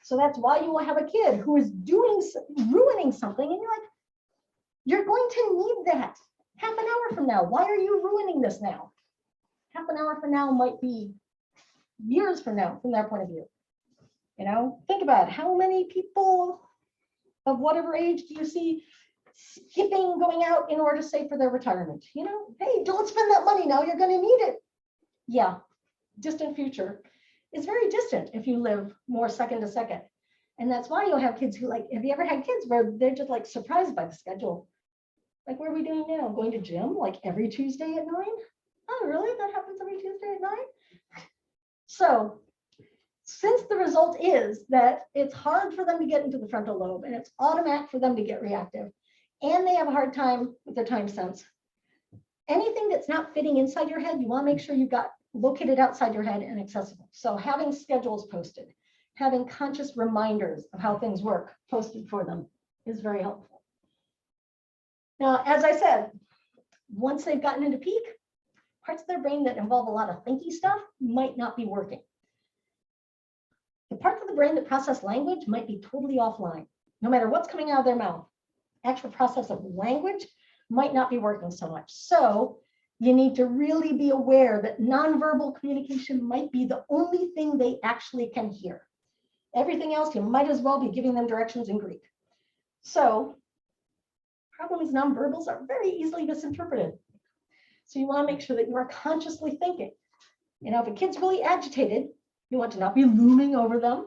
So that's why you will have a kid who is ruining something, and you're like, you're going to need that half an hour from now. Why are you ruining this now? Half an hour from now might be years from now, from their point of view. You know, think about it. How many people of whatever age do you see skipping going out in order to save for their retirement? You know, hey, don't spend that money now. You're going to need it. Yeah, distant future is very distant if you live more second to second. And that's why you'll have kids who like, have you ever had kids where they're just like surprised by the schedule? Like, what are we doing now? Going to gym like every Tuesday at 9? Oh, really? That happens every Tuesday at 9? So since the result is that it's hard for them to get into the frontal lobe and it's automatic for them to get reactive, and they have a hard time with their time sense, anything that's not fitting inside your head, you want to make sure you've got located outside your head and accessible. So having schedules posted, having conscious reminders of how things work posted for them is very helpful. Now, as I said, once they've gotten into peak, parts of their brain that involve a lot of thinky stuff might not be working. The parts of the brain that process language might be totally offline, no matter what's coming out of their mouth. Actual process of language might not be working so much. So you need to really be aware that nonverbal communication might be the only thing they actually can hear. Everything else, you might as well be giving them directions in Greek. So problems nonverbals are very easily misinterpreted. So you want to make sure that you are consciously thinking. You know, if a kid's really agitated, you want to not be looming over them.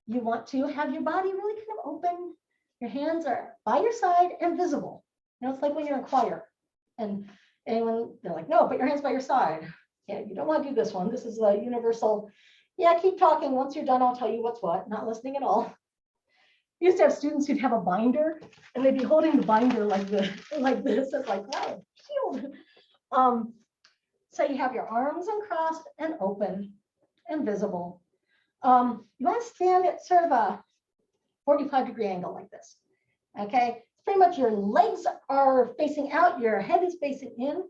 You want to have your body really kind of open. Your hands are by your side and visible. You know, it's like when you're in choir and anyone, they're like, no, put your hands by your side. Yeah, you don't want to do this one. This is a universal, yeah, keep talking. Once you're done, I'll tell you what's what, not listening at all. I used to have students who'd have a binder and they'd be holding the binder like this. It's like, wow, shield. So you have your arms uncrossed and open and visible. You want to stand at sort of a 45-degree angle like this. Okay, it's pretty much your legs are facing out, your head is facing in.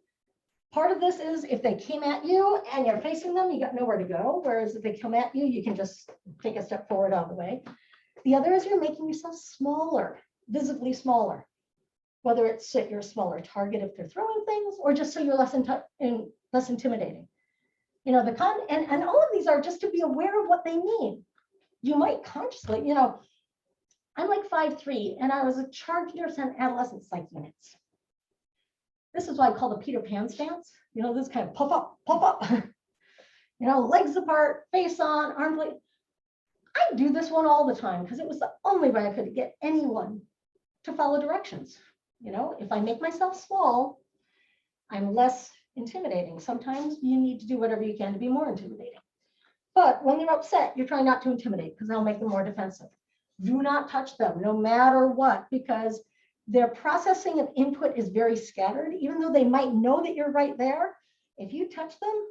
Part of this is if they came at you and you're facing them, you got nowhere to go. Whereas if they come at you, you can just take a step forward out of the way. The other is you're making yourself smaller, visibly smaller. Whether it's so you're a smaller target if they're throwing things, or just so you're less intimidating. You know, and all of these are just to be aware of what they mean. You might consciously, you know, I'm like 5'3", and I was a charge nurse on adolescent psych units. This is what I call the Peter Pan stance. You know, this kind of pop up. You know, legs apart, face on, arms like. I do this one all the time because it was the only way I could get anyone to follow directions. You know, if I make myself small, I'm less intimidating. Sometimes you need to do whatever you can to be more intimidating. But when they're upset, you're trying not to intimidate because that'll make them more defensive. Do not touch them no matter what, because their processing of input is very scattered. Even though they might know that you're right there, if you touch them,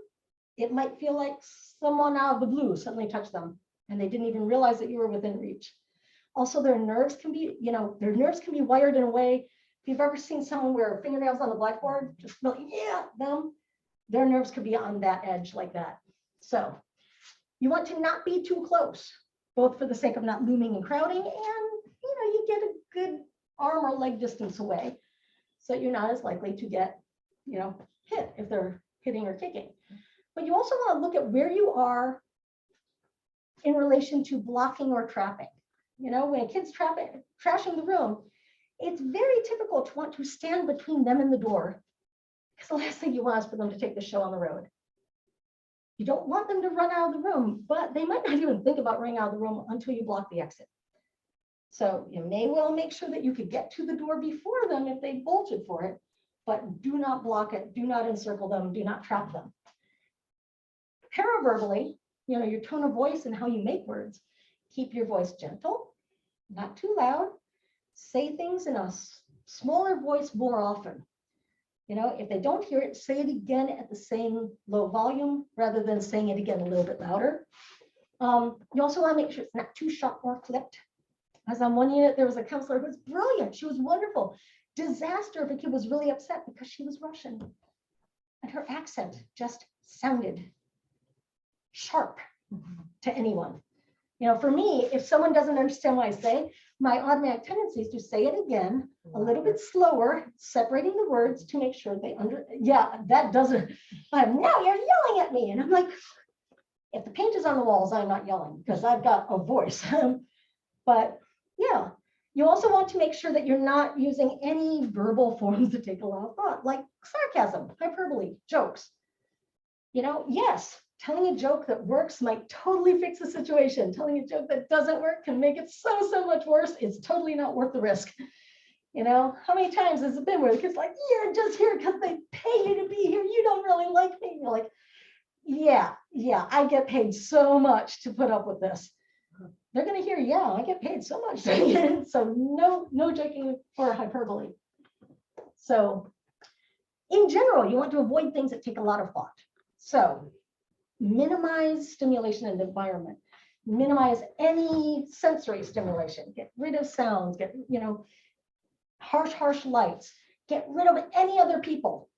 it might feel like someone out of the blue suddenly touched them and they didn't even realize that you were within reach. Also, their nerves can be, you know, their nerves can be wired in a way. If you've ever seen someone wear fingernails on the blackboard, just feel, yeah, their nerves could be on that edge like that. So you want to not be too close, both for the sake of not looming and crowding, and you know, you get a good arm or leg distance away, so you're not as likely to get, you know, hit if they're hitting or kicking. But you also want to look at where you are in relation to blocking or trapping. You know, when a kid's trashing the room, it's very typical to want to stand between them and the door, because the last thing you want is for them to take the show on the road. You don't want them to run out of the room, but they might not even think about running out of the room until you block the exit. So you may well make sure that you could get to the door before them if they bolted for it, but do not block it, do not encircle them, do not trap them. Paraverbally, you know, your tone of voice and how you make words, keep your voice gentle, not too loud, say things in a smaller voice more often. You know, if they don't hear it, say it again at the same low volume rather than saying it again a little bit louder. You also want to make sure it's not too sharp or clipped. As on one unit, there was a counselor who was brilliant. She was wonderful. Disaster if a kid was really upset because she was Russian and her accent just sounded sharp to anyone. You know, for me, if someone doesn't understand what I say, my automatic tendency is to say it again, a little bit slower, separating the words to make sure they that doesn't, now you're yelling at me. And I'm like, if the paint is on the walls, I'm not yelling because I've got a voice. But yeah, you also want to make sure that you're not using any verbal forms that take a lot of thought, like sarcasm, hyperbole, jokes. You know, yes, telling a joke that works might totally fix the situation. Telling a joke that doesn't work can make it so much worse. It's totally not worth the risk. You know, how many times has it been where the kid's like, you're just here because they pay you to be here. You don't really like me. You're like, yeah, I get paid so much to put up with this. They're going to hear, yeah, I get paid so much. So no joking or hyperbole. So in general, you want to avoid things that take a lot of thought. So minimize stimulation in the environment. Minimize any sensory stimulation. Get rid of sounds. Get, you know, harsh lights. Get rid of any other people.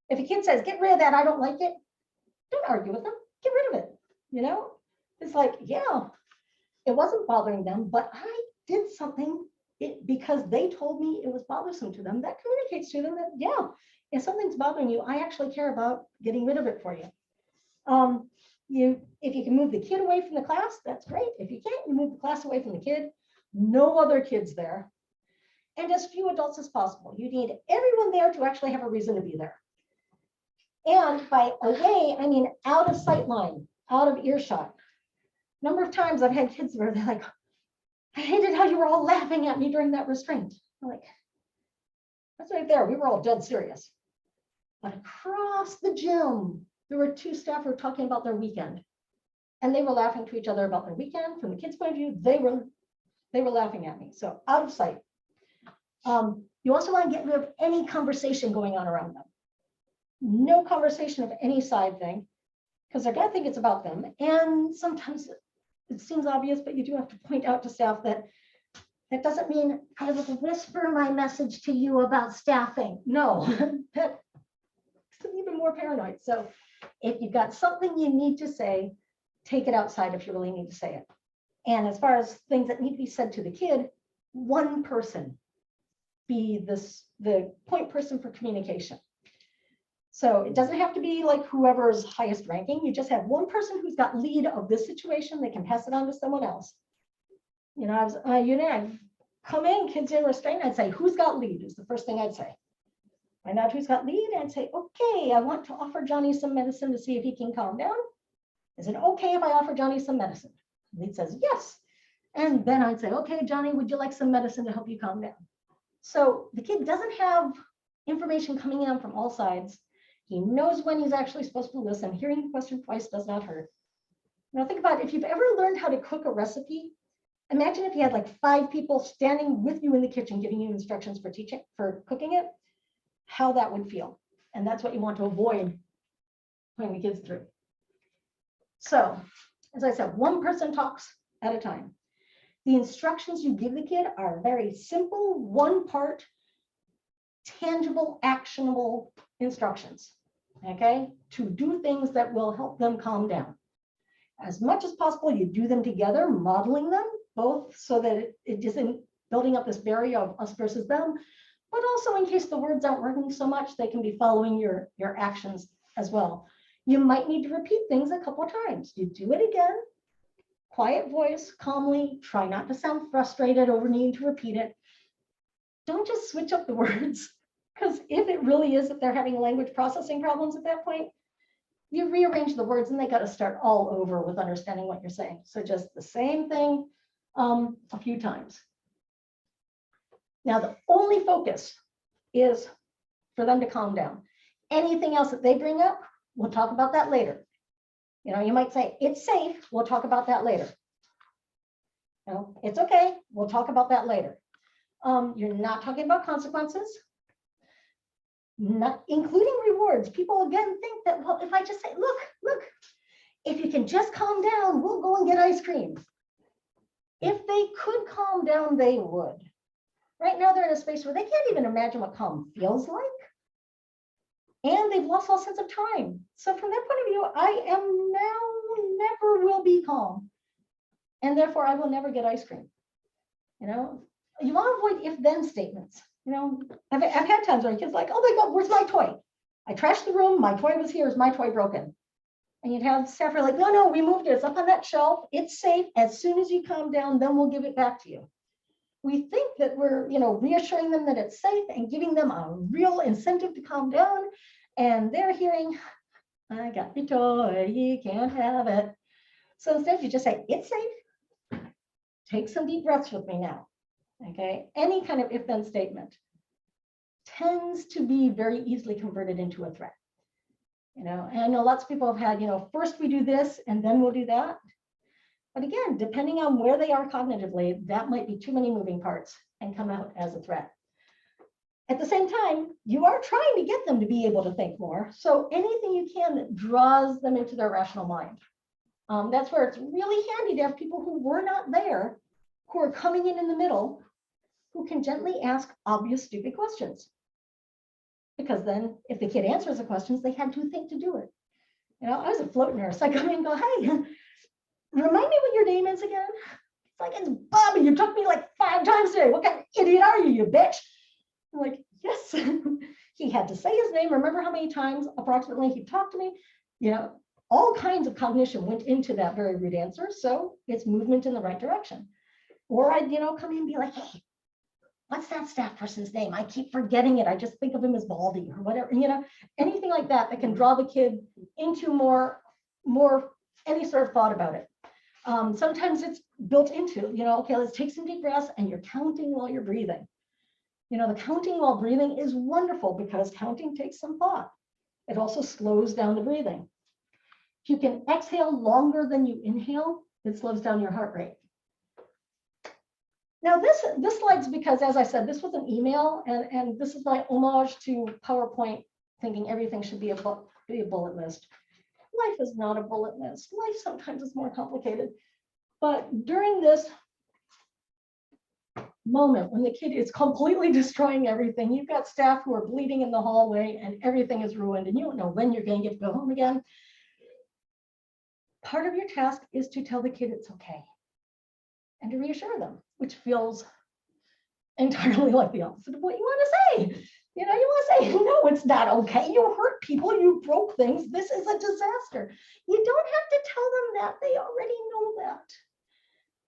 If a kid says, get rid of that, I don't like it, don't argue with them. Get rid of it. You know, it's like, yeah, it wasn't bothering them, but I did something because they told me it was bothersome to them. That communicates to them that, yeah, if something's bothering you, I actually care about getting rid of it for you. If you can move the kid away from the class, that's great. If you can't, you move the class away from the kid. No other kids there. And as few adults as possible. You need everyone there to actually have a reason to be there. And by away, I mean out of sight line, out of earshot. Number of times I've had kids where they're like, I hated how you were all laughing at me during that restraint. I'm like, that's right there. We were all dead serious. But across the gym, there were two staff who were talking about their weekend. And they were laughing to each other about their weekend. From the kids' point of view, they were laughing at me. So out of sight. You also want to get rid of any conversation going on around them. No conversation of any side thing, because they're going to think it's about them. And sometimes it seems obvious, but you do have to point out to staff that that doesn't mean I will whisper my message to you about staffing. No, that's even more paranoid. So if you've got something you need to say, take it outside if you really need to say it. And as far as things that need to be said to the kid, one person be the point person for communication. So it doesn't have to be like whoever's highest ranking. You just have one person who's got lead of this situation. They can pass it on to someone else. You know, I'd come in, kids in restraint. I'd say, who's got lead is the first thing I'd say. Find out who's got lead. I'd say, okay, I want to offer Johnny some medicine to see if he can calm down. Is it okay if I offer Johnny some medicine? Lead says, yes. And then I'd say, okay, Johnny, would you like some medicine to help you calm down? So the kid doesn't have information coming in from all sides. He knows when he's actually supposed to listen. Hearing the question twice does not hurt. Now think about it. If you've ever learned how to cook a recipe, imagine if you had like 5 people standing with you in the kitchen giving you instructions for cooking it, how that would feel. And that's what you want to avoid putting the kids through. So, as I said, one person talks at a time. The instructions you give the kid are very simple, one part, tangible, actionable instructions, okay, to do things that will help them calm down. As much as possible, you do them together, modeling them, both so that it isn't building up this barrier of us versus them, but also in case the words aren't working so much, they can be following your actions as well. You might need to repeat things a couple of times. You do it again, quiet voice, calmly, try not to sound frustrated over needing to repeat it. Don't just switch up the words, because if it really is that they're having language processing problems at that point, you rearrange the words and they got to start all over with understanding what you're saying. So just the same thing a few times. Now, the only focus is for them to calm down. Anything else that they bring up, we'll talk about that later. You know, you might say, it's safe, we'll talk about that later. You know, it's okay, we'll talk about that later. You're not talking about consequences, not including rewards. People again think that, well, if I just say, look, if you can just calm down, we'll go and get ice cream. If they could calm down, they would. Right now they're in a space where they can't even imagine what calm feels like. And they've lost all sense of time. So from that point of view, I am now never will be calm. And therefore I will never get ice cream. You know, you want to avoid if-then statements. You know, I've had times where kids are like, oh my God, where's my toy? I trashed the room, my toy was here, is my toy broken? And you'd have staff are like, no, we moved it, it's up on that shelf, it's safe. As soon as you calm down, then we'll give it back to you. We think that we're, you know, reassuring them that it's safe and giving them a real incentive to calm down. And they're hearing, I got your toy, you can't have it. So instead you just say, it's safe. Take some deep breaths with me now. Okay, any kind of if-then statement tends to be very easily converted into a threat. You know, and I know lots of people have had, you know, first we do this and then we'll do that. But again, depending on where they are cognitively, that might be too many moving parts and come out as a threat. At the same time, you are trying to get them to be able to think more. So anything you can that draws them into their rational mind. That's where it's really handy to have people who were not there, who are coming in the middle, who can gently ask obvious, stupid questions. Because then if the kid answers the questions, they had to think to do it. You know, I was a float nurse. I come in and go, hey, remind me what your name is again. It's like, it's Bobby. You took me like 5 times today. What kind of idiot are you, you bitch? I'm like, yes. He had to say his name. Remember how many times approximately he talked to me? You know, all kinds of cognition went into that very rude answer. So it's movement in the right direction. Or I'd, you know, come in and be like, hey, what's that staff person's name? I keep forgetting it. I just think of him as Baldy or whatever, you know, anything like that that can draw the kid into more any sort of thought about it. Sometimes it's built into, you know, okay, let's take some deep breaths and you're counting while you're breathing. You know, the counting while breathing is wonderful because counting takes some thought. It also slows down the breathing. If you can exhale longer than you inhale, it slows down your heart rate. Now this slide's because, as I said, this was an email, and this is my homage to PowerPoint, thinking everything should be a bullet list. Life is not a bullet list. Life sometimes is more complicated. But during this moment when the kid is completely destroying everything, you've got staff who are bleeding in the hallway and everything is ruined and you don't know when you're going to get to go home again. Part of your task is to tell the kid it's okay and to reassure them, which feels entirely like the opposite of what you want to say. You know, you want to say, no, it's not okay. You hurt people, you broke things. This is a disaster. You don't have to tell them that. They already know that.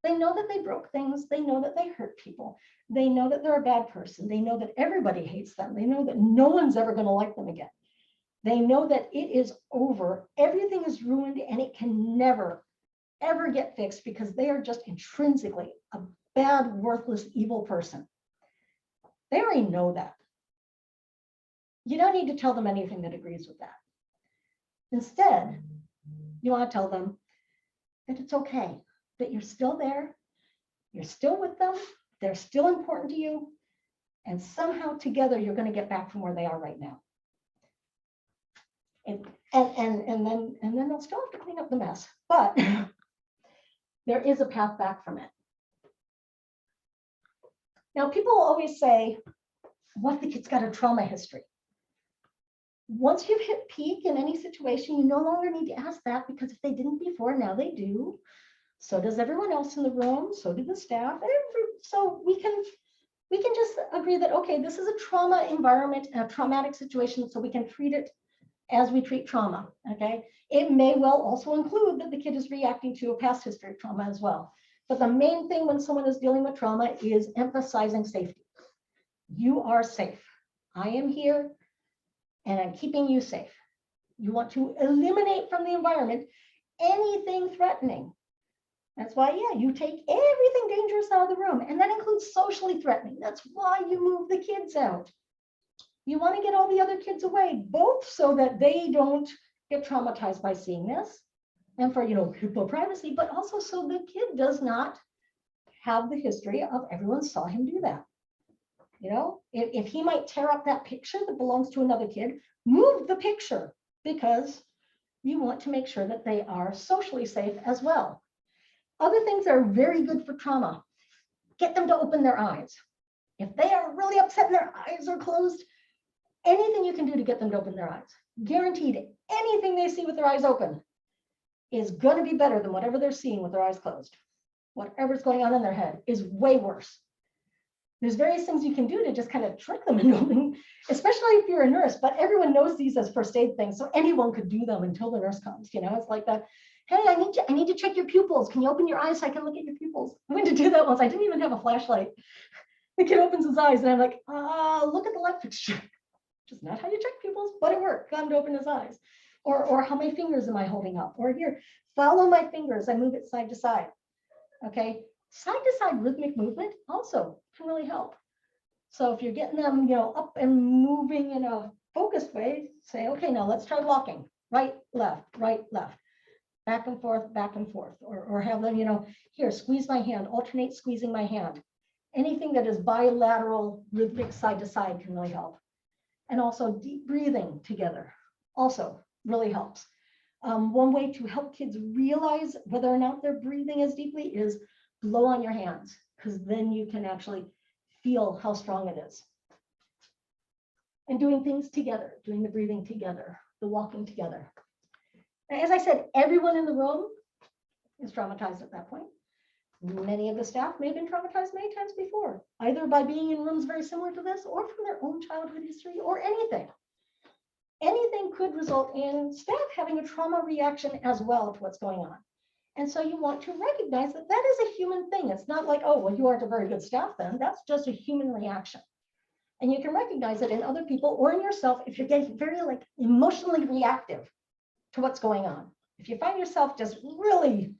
They know that they broke things. They know that they hurt people. They know that they're a bad person. They know that everybody hates them. They know that no one's ever going to like them again. They know that it is over. Everything is ruined and it can never, ever get fixed because they are just intrinsically a bad, worthless, evil person. They already know that. You don't need to tell them anything that agrees with that. Instead, you want to tell them that it's okay, that you're still there, you're still with them, they're still important to you, and somehow together you're going to get back from where they are right now. And then they'll still have to clean up the mess, but there is a path back from it. Now, people always say, what if the kid's got a trauma history? Once you've hit peak in any situation, you no longer need to ask that, because if they didn't before, now they do. So does everyone else in the room. So do the staff. So we can just agree that, okay, this is a trauma environment, a traumatic situation, so we can treat it as we treat trauma, okay? It may well also include that the kid is reacting to a past history of trauma as well. But the main thing when someone is dealing with trauma is emphasizing safety. You are safe. I am here and I'm keeping you safe. You want to eliminate from the environment anything threatening. That's why, yeah, you take everything dangerous out of the room, and that includes socially threatening. That's why you move the kids out. You want to get all the other kids away, both so that they don't get traumatized by seeing this, and for, you know, HIPAA privacy, but also so the kid does not have the history of everyone saw him do that. You know, if he might tear up that picture that belongs to another kid, move the picture, because you want to make sure that they are socially safe as well. Other things that are very good for trauma: get them to open their eyes. If they are really upset and their eyes are closed, anything you can do to get them to open their eyes, guaranteed anything they see with their eyes open is going to be better than whatever they're seeing with their eyes closed. Whatever's going on in their head is way worse. There's various things you can do to just kind of trick them into opening, especially if you're a nurse, but everyone knows these as first aid things. So anyone could do them until the nurse comes, you know, it's like that. Hey, I need to check your pupils. Can you open your eyes so I can look at your pupils? I went to do that once. I didn't even have a flashlight. The kid opens his eyes and I'm like, look at the light fixture. Just not how you check pupils, but it worked. Got him to open his eyes. Or how many fingers am I holding up? Or here, follow my fingers. I move it side to side. Okay. Side to side rhythmic movement also can really help. So if you're getting them, you know, up and moving in a focused way, say, okay, now let's try walking. Right, left, back and forth, or have them, you know, here, squeeze my hand, alternate squeezing my hand. Anything that is bilateral, rhythmic side to side can really help. And also deep breathing together also really helps. One way to help kids realize whether or not they're breathing as deeply is blow on your hands, because then you can actually feel how strong it is. And doing things together, doing the breathing together, the walking together. As I said, everyone in the room is traumatized at that point. Many of the staff may have been traumatized many times before, either by being in rooms very similar to this or from their own childhood history or anything. Anything could result in staff having a trauma reaction as well to what's going on. And so you want to recognize that that is a human thing. It's not like, oh, well, you aren't a very good staff then. That's just a human reaction. And you can recognize it in other people or in yourself if you're getting very like emotionally reactive to what's going on. If you find yourself just really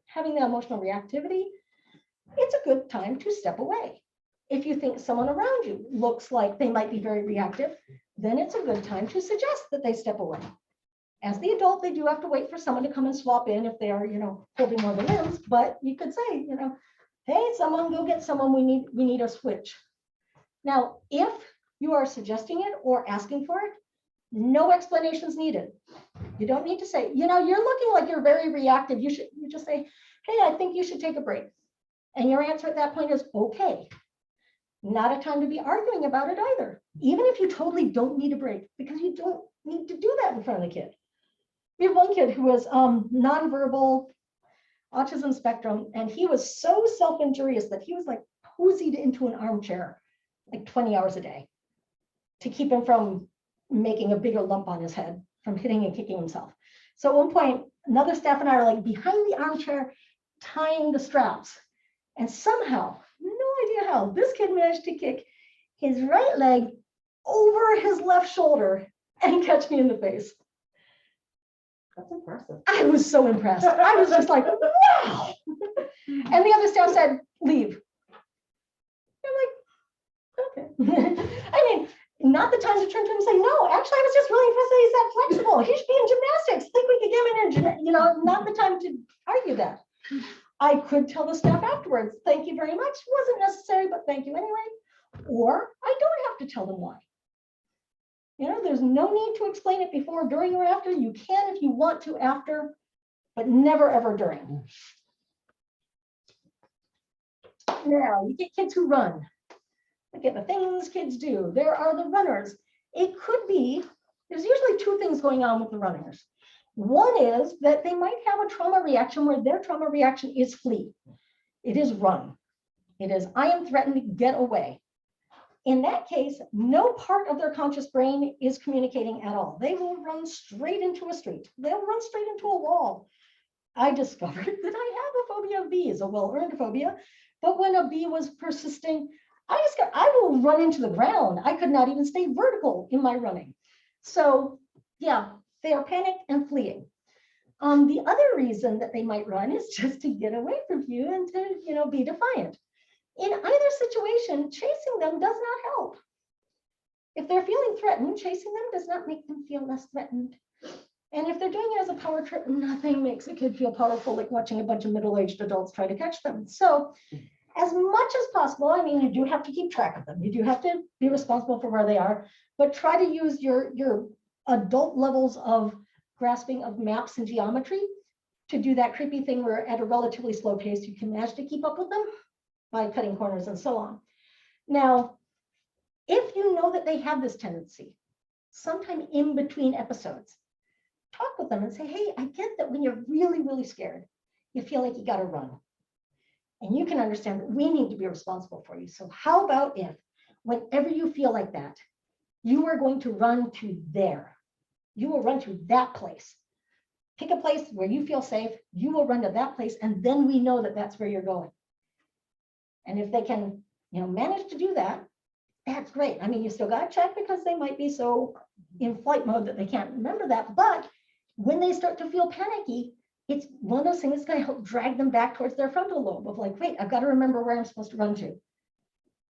having that emotional reactivity, it's a good time to step away. If you think someone around you looks like they might be very reactive, then it's a good time to suggest that they step away. As the adult, they do have to wait for someone to come and swap in if they are, you know, holding more of the limbs, but you could say, you know, hey, someone go get someone, we need a switch. Now, if you are suggesting it or asking for it, no explanations needed. You don't need to say, you know, you're looking like you're very reactive. You just say, hey, I think you should take a break. And your answer at that point is okay. Not a time to be arguing about it either. Even if you totally don't need a break, because you don't need to do that in front of the kid. We have one kid who was nonverbal, autism spectrum, and he was so self-injurious that he was like cozied into an armchair like 20 hours a day to keep him from making a bigger lump on his head from hitting and kicking himself. So at one point, another staff and I are like behind the armchair, tying the straps. And somehow, no idea how, this kid managed to kick his right leg over his left shoulder and catch me in the face. That's impressive. I was so impressed. I was just like, wow. And the other staff said, leave. I'm like, okay. I mean, not the time to turn to him and say, no, actually, I was just really impressed that he's that flexible. He should be in gymnastics. Think we could get him in, you know, not the time to argue that. I could tell the staff afterwards, thank you very much. Wasn't necessary, but thank you anyway. Or I don't have to tell them why. You know, there's no need to explain it before, during, or after. You can if you want to after, but never ever during. Now, you get kids who run. Look at the things kids do. There are the runners. It could be, there's usually two things going on with the runners. One is that they might have a trauma reaction where their trauma reaction is flee. It is run. It is, I am threatened, get away. In that case, no part of their conscious brain is communicating at all. They will run straight into a street. They'll run straight into a wall. I discovered that I have a phobia of bees, a well-earned phobia, but when a bee was persisting, I will run into the ground. I could not even stay vertical in my running. So yeah, they are panicked and fleeing. The other reason that they might run is just to get away from you and to, you know, be defiant. In either situation, chasing them does not help. If they're feeling threatened, chasing them does not make them feel less threatened. And if they're doing it as a power trip, nothing makes a kid feel powerful like watching a bunch of middle-aged adults try to catch them. So as much as possible, I mean, you do have to keep track of them. You do have to be responsible for where they are, but try to use your adult levels of grasping of maps and geometry to do that creepy thing where at a relatively slow pace, you can manage to keep up with them by cutting corners and so on. Now, if you know that they have this tendency, sometime in between episodes, talk with them and say, hey, I get that when you're really, really scared, you feel like you got to run. And you can understand that we need to be responsible for you. So how about if, whenever you feel like that, you are going to run to there. You will run to that place. Pick a place where you feel safe. You will run to that place. And then we know that that's where you're going. And if they can, manage to do that, that's great. I mean, you still got to check because they might be so in flight mode that they can't remember that. But when they start to feel panicky, it's one of those things that's going to help drag them back towards their frontal lobe of like, wait, I've got to remember where I'm supposed to run to.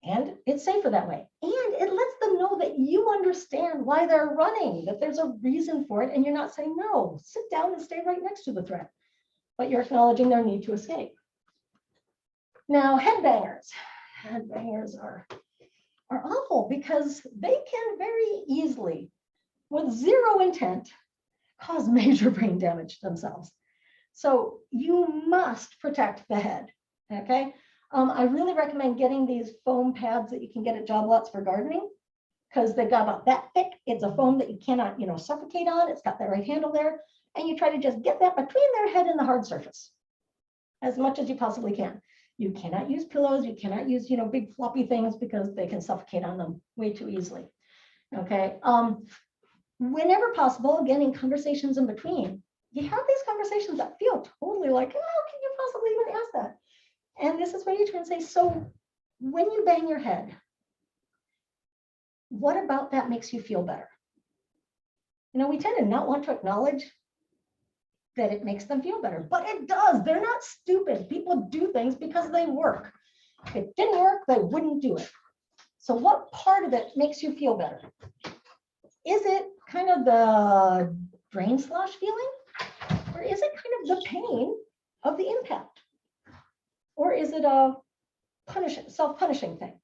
And it's safer that way. And it lets them know that you understand why they're running, that there's a reason for it. And you're not saying, no, sit down and stay right next to the threat. But you're acknowledging their need to escape. Now, headbangers. Headbangers are awful because they can very easily, with zero intent, cause major brain damage themselves. So you must protect the head, okay? I really recommend getting these foam pads that you can get at job lots for gardening because they've got about that thick. It's a foam that you cannot, suffocate on. It's got that right handle there. And you try to just get that between their head and the hard surface as much as you possibly can. You cannot use pillows. You cannot use, big floppy things because they can suffocate on them way too easily, okay? Whenever possible, again, in conversations in between, you have these conversations that feel totally like, oh, can you possibly even ask that? And this is where you try and say, so when you bang your head, what about that makes you feel better? We tend to not want to acknowledge that it makes them feel better, but it does. They're not stupid. People do things because they work. If it didn't work, they wouldn't do it. So what part of it makes you feel better? Is it kind of the brain slosh feeling? Or is it kind of the pain of the impact? Or is it a self-punishing thing?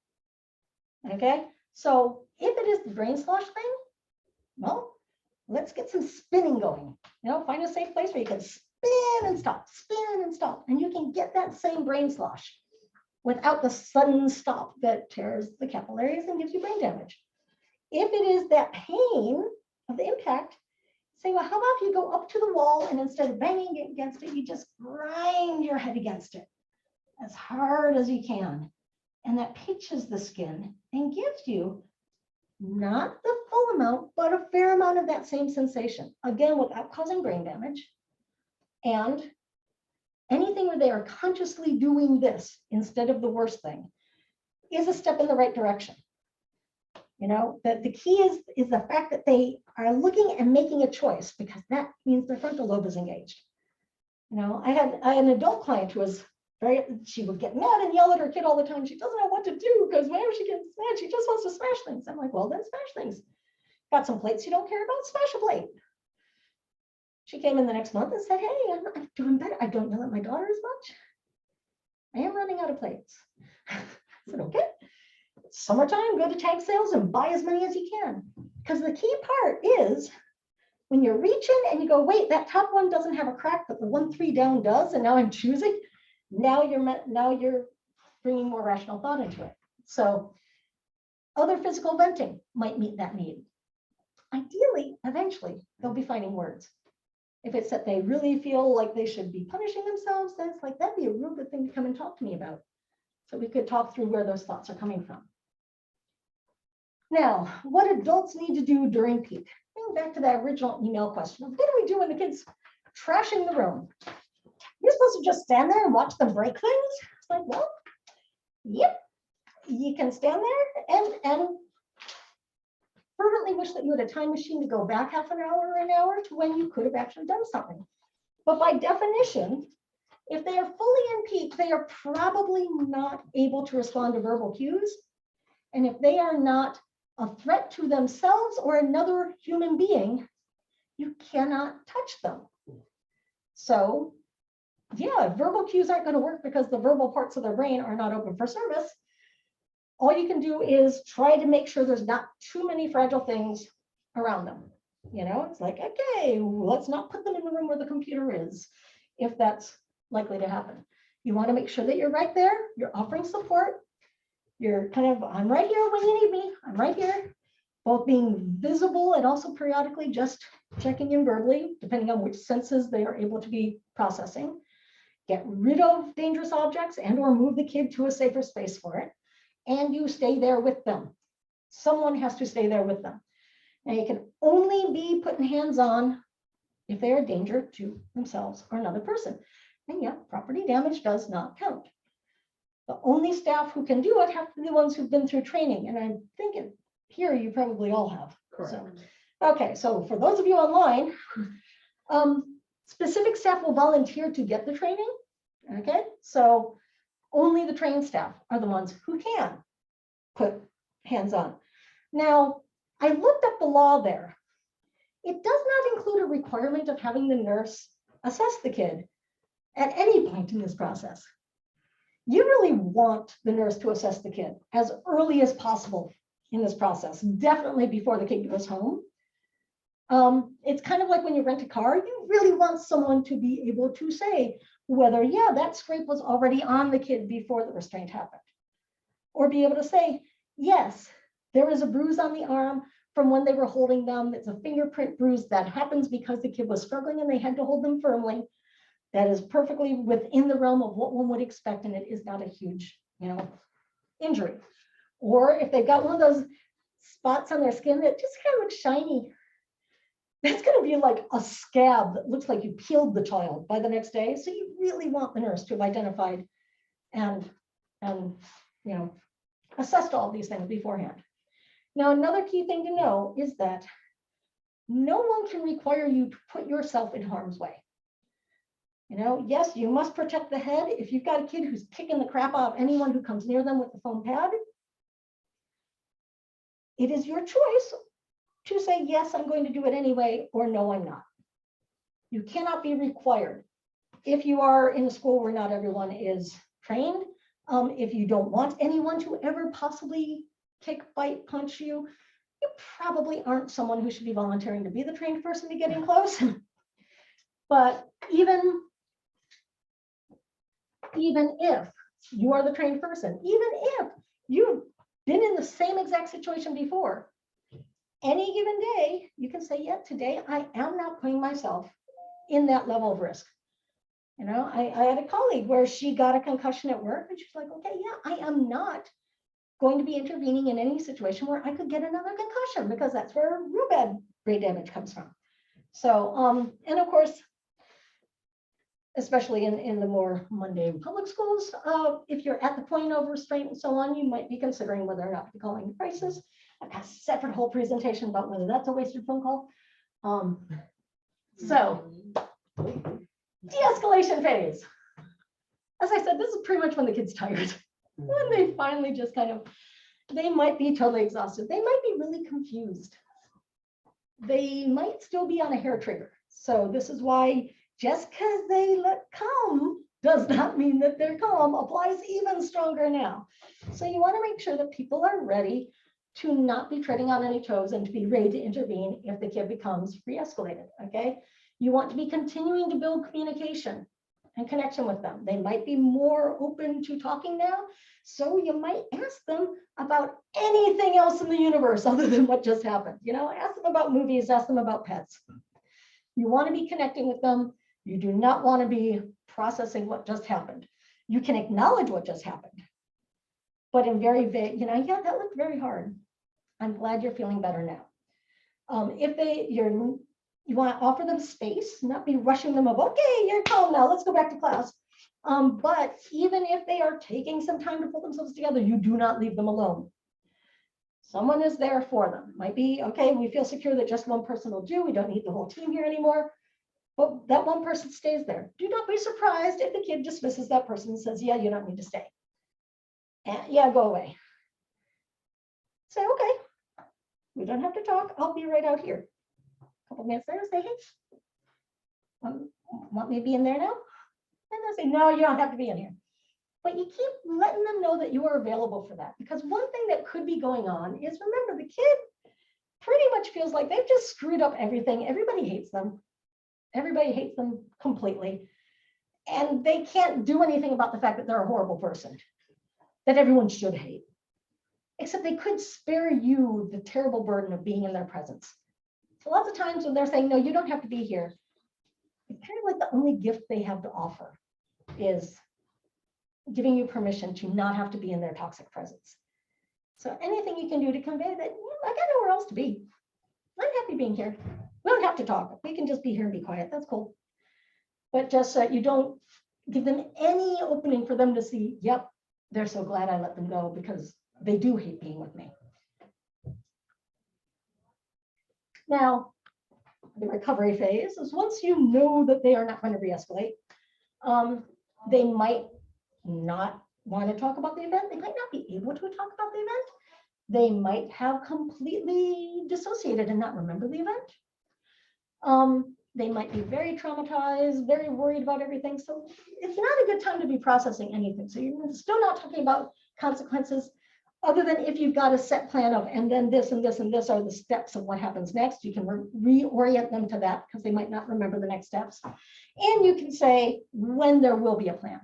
Okay, so if it is the brain slosh thing, well, let's get some spinning going. Find a safe place where you can spin and stop, and you can get that same brain slosh without the sudden stop that tears the capillaries and gives you brain damage. If it is that pain of the impact, say, well, how about if you go up to the wall and instead of banging against it, you just grind your head against it as hard as you can. And that pinches the skin and gives you not the full amount, but a fair amount of that same sensation. Again, without causing brain damage. And anything where they are consciously doing this instead of the worst thing is a step in the right direction. The key is the fact that they are looking and making a choice because that means their frontal lobe is engaged. I had an adult client who was she would get mad and yell at her kid all the time. She doesn't know what to do because whenever she gets mad, she just wants to smash things. I'm like, well, then smash things. Got some plates you don't care about? Smash a plate. She came in the next month and said, hey, I'm doing better. I don't yell at my daughter as much. I am running out of plates. I said, okay. It's summertime, go to tag sales and buy as many as you can. Because the key part is when you're reaching and you go, wait, that top one doesn't have a crack, but the 1-3 down does, and now I'm choosing. Now you're bringing more rational thought into it. So other physical venting might meet that need. Ideally, eventually, they'll be finding words. If it's that they really feel like they should be punishing themselves, then it's like, that'd be a real good thing to come and talk to me about. So we could talk through where those thoughts are coming from. Now, what adults need to do during peak. Going back to that original email question of what do we do when the kid's trashing the room? You're supposed to just stand there and watch them break things? It's like, well, yep, you can stand there and fervently wish that you had a time machine to go back half an hour or an hour to when you could have actually done something. But by definition, if they are fully in peak, they are probably not able to respond to verbal cues. And if they are not a threat to themselves or another human being, you cannot touch them. So yeah, verbal cues aren't going to work because the verbal parts of their brain are not open for service. All you can do is try to make sure there's not too many fragile things around them. It's like, okay, let's not put them in the room where the computer is, if that's likely to happen. You want to make sure that you're right there, you're offering support, You're kind of, I'm right here when you need me. I'm right here. Both being visible and also periodically just checking in verbally, depending on which senses they are able to be processing. Get rid of dangerous objects and or move the kid to a safer space for it. And you stay there with them. Someone has to stay there with them. And you can only be putting hands on if they are a danger to themselves or another person. And yet, property damage does not count. The only staff who can do it have to be the ones who've been through training. And I'm thinking here you probably all have. Correct. So, okay, so for those of you online, specific staff will volunteer to get the training. Okay, so only the trained staff are the ones who can put hands on. Now, I looked up the law there. It does not include a requirement of having the nurse assess the kid at any point in this process. You really want the nurse to assess the kid as early as possible in this process, definitely before the kid goes home. It's kind of like when you rent a car, you really want someone to be able to say whether, yeah, that scrape was already on the kid before the restraint happened. Or be able to say, yes, there is a bruise on the arm from when they were holding them. It's a fingerprint bruise that happens because the kid was struggling and they had to hold them firmly. That is perfectly within the realm of what one would expect, and it is not a huge, injury. Or if they've got one of those spots on their skin that just kind of looks shiny, that's going to be like a scab that looks like you peeled the child by the next day. So you really want the nurse to have identified and assessed all these things beforehand. Now, another key thing to know is that no one can require you to put yourself in harm's way. Yes, you must protect the head. If you've got a kid who's kicking the crap out of anyone who comes near them with the foam pad, it is your choice to say, yes, I'm going to do it anyway, or no, I'm not. You cannot be required. If you are in a school where not everyone is trained, if you don't want anyone to ever possibly kick, bite, punch you, you probably aren't someone who should be volunteering to be the trained person to get in close. But even if you are the trained person, even if you've been in the same exact situation before, any given day, you can say, yeah, today I am not putting myself in that level of risk. I had a colleague where she got a concussion at work and she's like, okay, yeah, I am not going to be intervening in any situation where I could get another concussion, because that's where real bad brain damage comes from. So, and of course, especially in the more mundane public schools, if you're at the point of restraint and so on, you might be considering whether or not to be calling the crisis. I've got a separate whole presentation about whether that's a wasted phone call. So, de-escalation phase. As I said, this is pretty much when the kid's tired. When they finally just they might be totally exhausted. They might be really confused. They might still be on a hair trigger. So this is why just because they look calm does not mean that they're calm. Applies even stronger now. So you want to make sure that people are ready to not be treading on any toes and to be ready to intervene if the kid becomes re-escalated, okay? You want to be continuing to build communication and connection with them. They might be more open to talking now, so you might ask them about anything else in the universe other than what just happened. Ask them about movies, ask them about pets. You want to be connecting with them. You do not want to be processing what just happened. You can acknowledge what just happened, but in very vague, yeah, that looked very hard. I'm glad you're feeling better now. If you want to offer them space, not be rushing them of, okay, you're calm now, let's go back to class. But even if they are taking some time to pull themselves together, you do not leave them alone. Someone is there for them. Might be, okay, we feel secure that just one person will do. We don't need the whole team here anymore. But that one person stays there. Do not be surprised if the kid dismisses that person and says, yeah, you don't need to stay. And yeah, go away. Say, okay, we don't have to talk. I'll be right out here. A couple minutes later, say, hey, want me to be in there now? And they'll say, no, you don't have to be in here. But you keep letting them know that you are available for that. Because one thing that could be going on is, remember, the kid pretty much feels like they've just screwed up everything. Everybody hates them. Everybody hates them completely. And they can't do anything about the fact that they're a horrible person that everyone should hate. except they could spare you the terrible burden of being in their presence. So lots of times when they're saying, no, you don't have to be here, it's kind of like the only gift they have to offer is giving you permission to not have to be in their toxic presence. So anything you can do to convey that, I got nowhere else to be. I'm happy being here. We don't have to talk. We can just be here and be quiet. That's cool. But just so you don't give them any opening for them to see, yep, they're so glad I let them go because they do hate being with me. Now, the recovery phase is once you know that they are not going to re-escalate, they might not want to talk about the event. They might not be able to talk about the event. They might have completely dissociated and not remember the event. They might be very traumatized, very worried about everything. So it's not a good time to be processing anything. So you're still not talking about consequences other than if you've got a set plan of, and then this and this and this are the steps of what happens next. You can reorient them to that because they might not remember the next steps. And you can say when there will be a plan.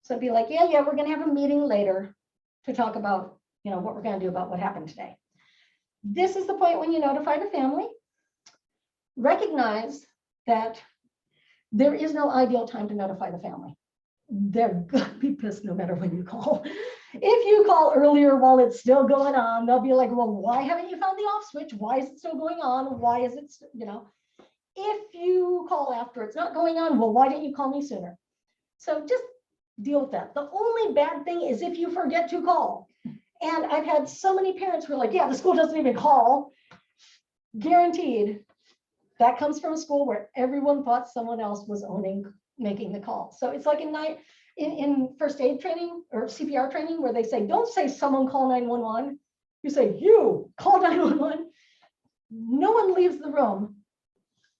So be like, yeah, we're going to have a meeting later to talk about, what we're going to do about what happened today. This is the point when you notify the family. Recognize that there is no ideal time to notify the family. They're going to be pissed no matter when you call. If you call earlier while it's still going on, they'll be like, well, why haven't you found the off switch? Why is it still going on? Why is it, if you call after it's not going on, well, why didn't you call me sooner? So just deal with that. The only bad thing is if you forget to call. And I've had so many parents who are like, yeah, the school doesn't even call. Guaranteed. That comes from a school where everyone thought someone else was making the call. So it's like in first aid training or CPR training where they say, don't say someone call 911. You say, you call 911. No one leaves the room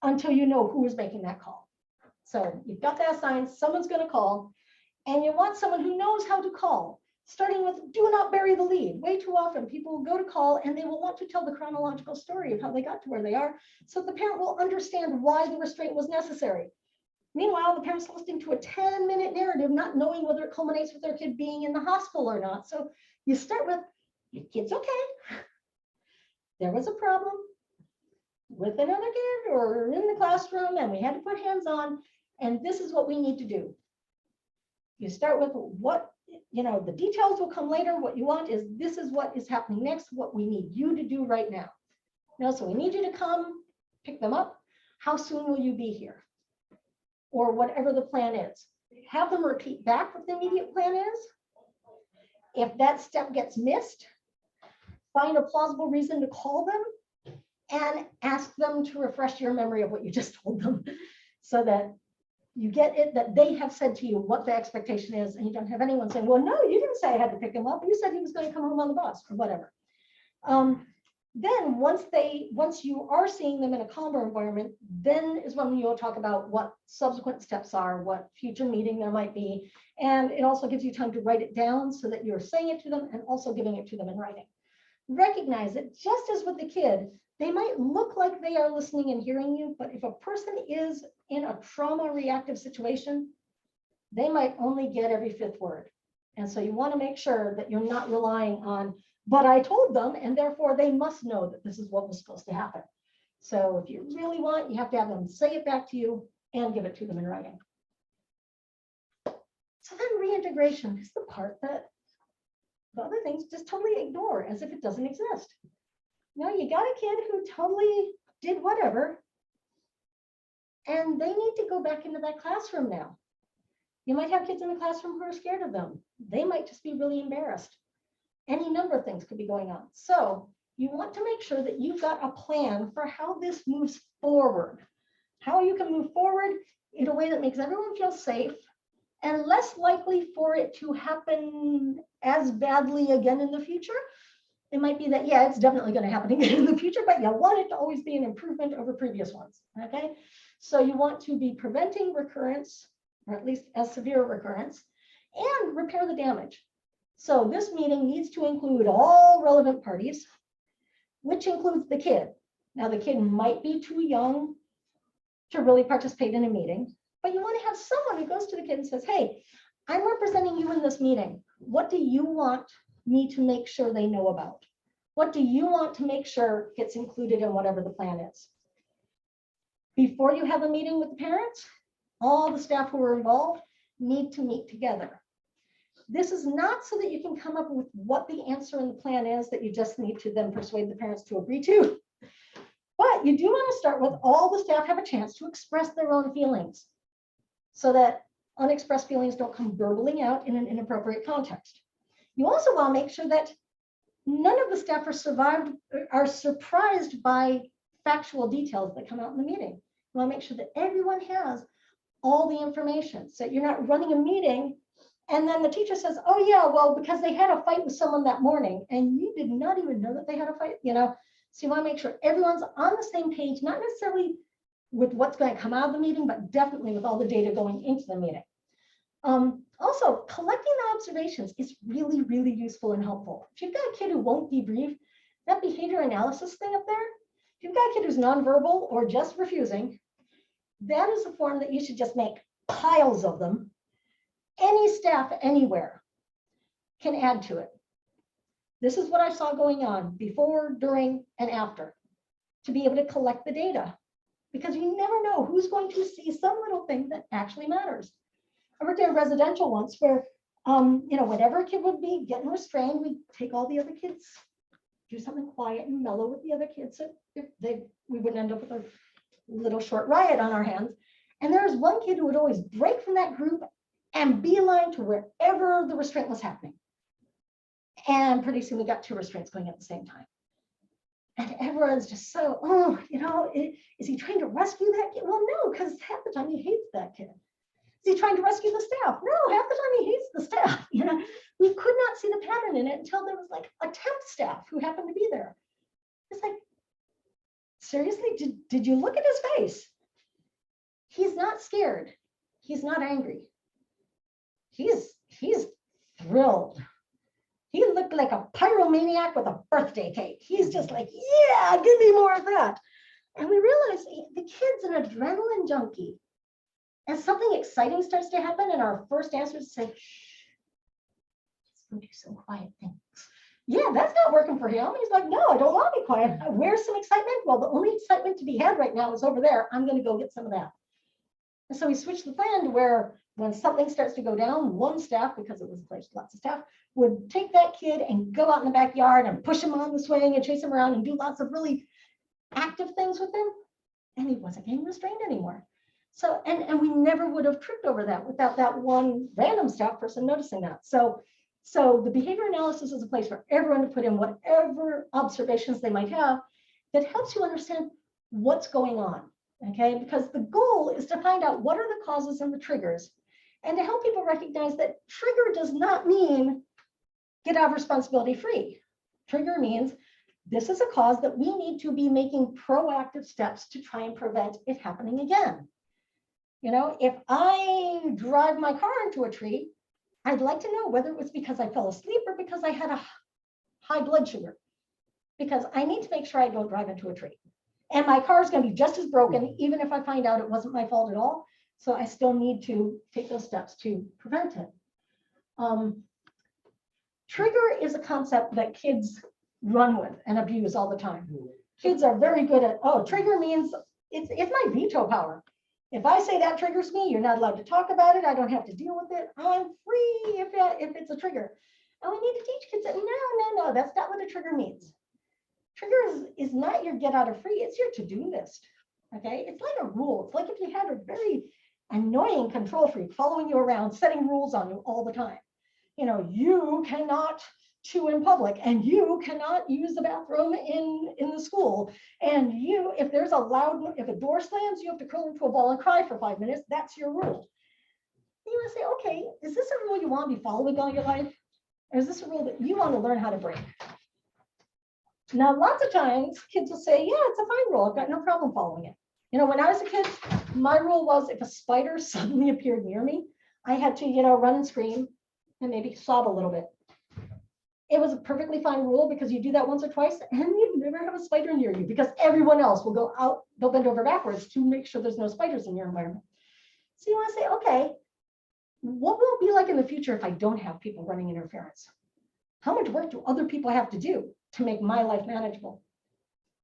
until you know who is making that call. So you've got that sign, someone's going to call, and you want someone who knows how to call. Starting with, do not bury the lead. Way too often people will go to call and they will want to tell the chronological story of how they got to where they are, so the parent will understand why the restraint was necessary. Meanwhile, the parent's listening to a 10-minute narrative, not knowing whether it culminates with their kid being in the hospital or not. So you start with, your kid's okay. There was a problem with another kid or in the classroom and we had to put hands on, and this is what we need to do. You start with what, the details will come later. What you want is, this is what is happening next, what we need you to do right now. So we need you to come pick them up. How soon will you be here? Or whatever the plan is. Have them repeat back what the immediate plan is. If that step gets missed, find a plausible reason to call them and ask them to refresh your memory of what you just told them so that you get it, that they have said to you what the expectation is, and you don't have anyone saying, well, no, you didn't say I had to pick him up. You said he was going to come home on the bus or whatever. Then once you are seeing them in a calmer environment, then is when you'll talk about what subsequent steps are, what future meeting there might be. And it also gives you time to write it down so that you're saying it to them and also giving it to them in writing. Recognize that just as with the kid, they might look like they are listening and hearing you, but if a person is in a trauma reactive situation, they might only get every fifth word. And so you want to make sure that you're not relying on, but I told them, and therefore they must know that this is what was supposed to happen. So if you really want, you have to have them say it back to you and give it to them in writing. So then reintegration is the part that the other things just totally ignore as if it doesn't exist. Now you got a kid who totally did whatever, and they need to go back into that classroom now. You might have kids in the classroom who are scared of them. They might just be really embarrassed. Any number of things could be going on. So you want to make sure that you've got a plan for how this moves forward, how you can move forward in a way that makes everyone feel safe and less likely for it to happen as badly again in the future. It might be that, yeah, it's definitely going to happen again in the future, but you want it to always be an improvement over previous ones, okay? So you want to be preventing recurrence, or at least as severe recurrence, and repair the damage. So this meeting needs to include all relevant parties, which includes the kid. Now the kid might be too young to really participate in a meeting, but you want to have someone who goes to the kid and says, hey, I'm representing you in this meeting. What do you want need to make sure they know about? What do you want to make sure gets included in whatever the plan is? Before you have a meeting with the parents, all the staff who are involved need to meet together. This is not so that you can come up with what the answer in the plan is that you just need to then persuade the parents to agree to. But you do want to start with all the staff have a chance to express their own feelings so that unexpressed feelings don't come burbling out in an inappropriate context. You also want to make sure that none of the staff are surprised by factual details that come out in the meeting. You want to make sure that everyone has all the information so you're not running a meeting and then the teacher says, oh yeah, well, because they had a fight with someone that morning and you did not even know that they had a fight, you know? So you want to make sure everyone's on the same page, not necessarily with what's going to come out of the meeting, but definitely with all the data going into the meeting. Also, collecting the observations is really, really useful and helpful. If you've got a kid who won't debrief, that behavior analysis thing up there, if you've got a kid who's nonverbal or just refusing, that is a form that you should just make piles of them. Any staff anywhere can add to it. This is what I saw going on before, during, and after to be able to collect the data, because you never know who's going to see some little thing that actually matters. I worked at a residential once where, whenever a kid would be getting restrained, we'd take all the other kids, do something quiet and mellow with the other kids. So we wouldn't end up with a little short riot on our hands. And there was one kid who would always break from that group and beeline to wherever the restraint was happening. And pretty soon we got 2 restraints going at the same time. And everyone's just so, is he trying to rescue that kid? Well, no, because half the time he hates that kid. Is he trying to rescue the staff? No, half the time he hates the staff. We could not see the pattern in it until there was like a temp staff who happened to be there. It's like, seriously, did you look at his face? He's not scared. He's not angry. He's thrilled. He looked like a pyromaniac with a birthday cake. He's just like, yeah, give me more of that. And we realized the kid's an adrenaline junkie. And something exciting starts to happen, and our first answer is to say, shh, let's go do some quiet things. Yeah, that's not working for him. He's like, no, I don't want to be quiet. Where's some excitement? Well, the only excitement to be had right now is over there. I'm going to go get some of that. And so we switched the plan to where when something starts to go down, one staff, because it was a place with lots of staff, would take that kid and go out in the backyard and push him on the swing and chase him around and do lots of really active things with him. And he wasn't getting restrained anymore. So, and we never would have tripped over that without that one random staff person noticing that. So the behavior analysis is a place for everyone to put in whatever observations they might have that helps you understand what's going on, okay? Because the goal is to find out what are the causes and the triggers, and to help people recognize that trigger does not mean get out of responsibility free. Trigger means this is a cause that we need to be making proactive steps to try and prevent it happening again. If I drive my car into a tree, I'd like to know whether it was because I fell asleep or because I had a high blood sugar, because I need to make sure I don't drive into a tree. And my car is going to be just as broken, even if I find out it wasn't my fault at all. So I still need to take those steps to prevent it. Trigger is a concept that kids run with and abuse all the time. Kids are very good at, trigger means it's my veto power. If I say that triggers me, you're not allowed to talk about it. I don't have to deal with it. I'm free if it's a trigger. And we need to teach kids that no, that's not what a trigger means. Trigger is not your get out of free, it's your to-do list. Okay, it's like a rule. It's like if you had a very annoying control freak following you around, setting rules on you all the time. You cannot chew in public, and you cannot use the bathroom in the school. And if there's if a door slams, you have to curl into a ball and cry for 5 minutes. That's your rule. And you want to say, okay, is this a rule you want to be following all your life? Or is this a rule that you want to learn how to break? Now, lots of times kids will say, yeah, it's a fine rule. I've got no problem following it. When I was a kid, my rule was if a spider suddenly appeared near me, I had to, run and scream and maybe sob a little bit. It was a perfectly fine rule because you do that once or twice and you never have a spider near you because everyone else will go out, they'll bend over backwards to make sure there's no spiders in your environment. So you want to say, okay, what will it be like in the future if I don't have people running interference? how much work do other people have to do to make my life manageable?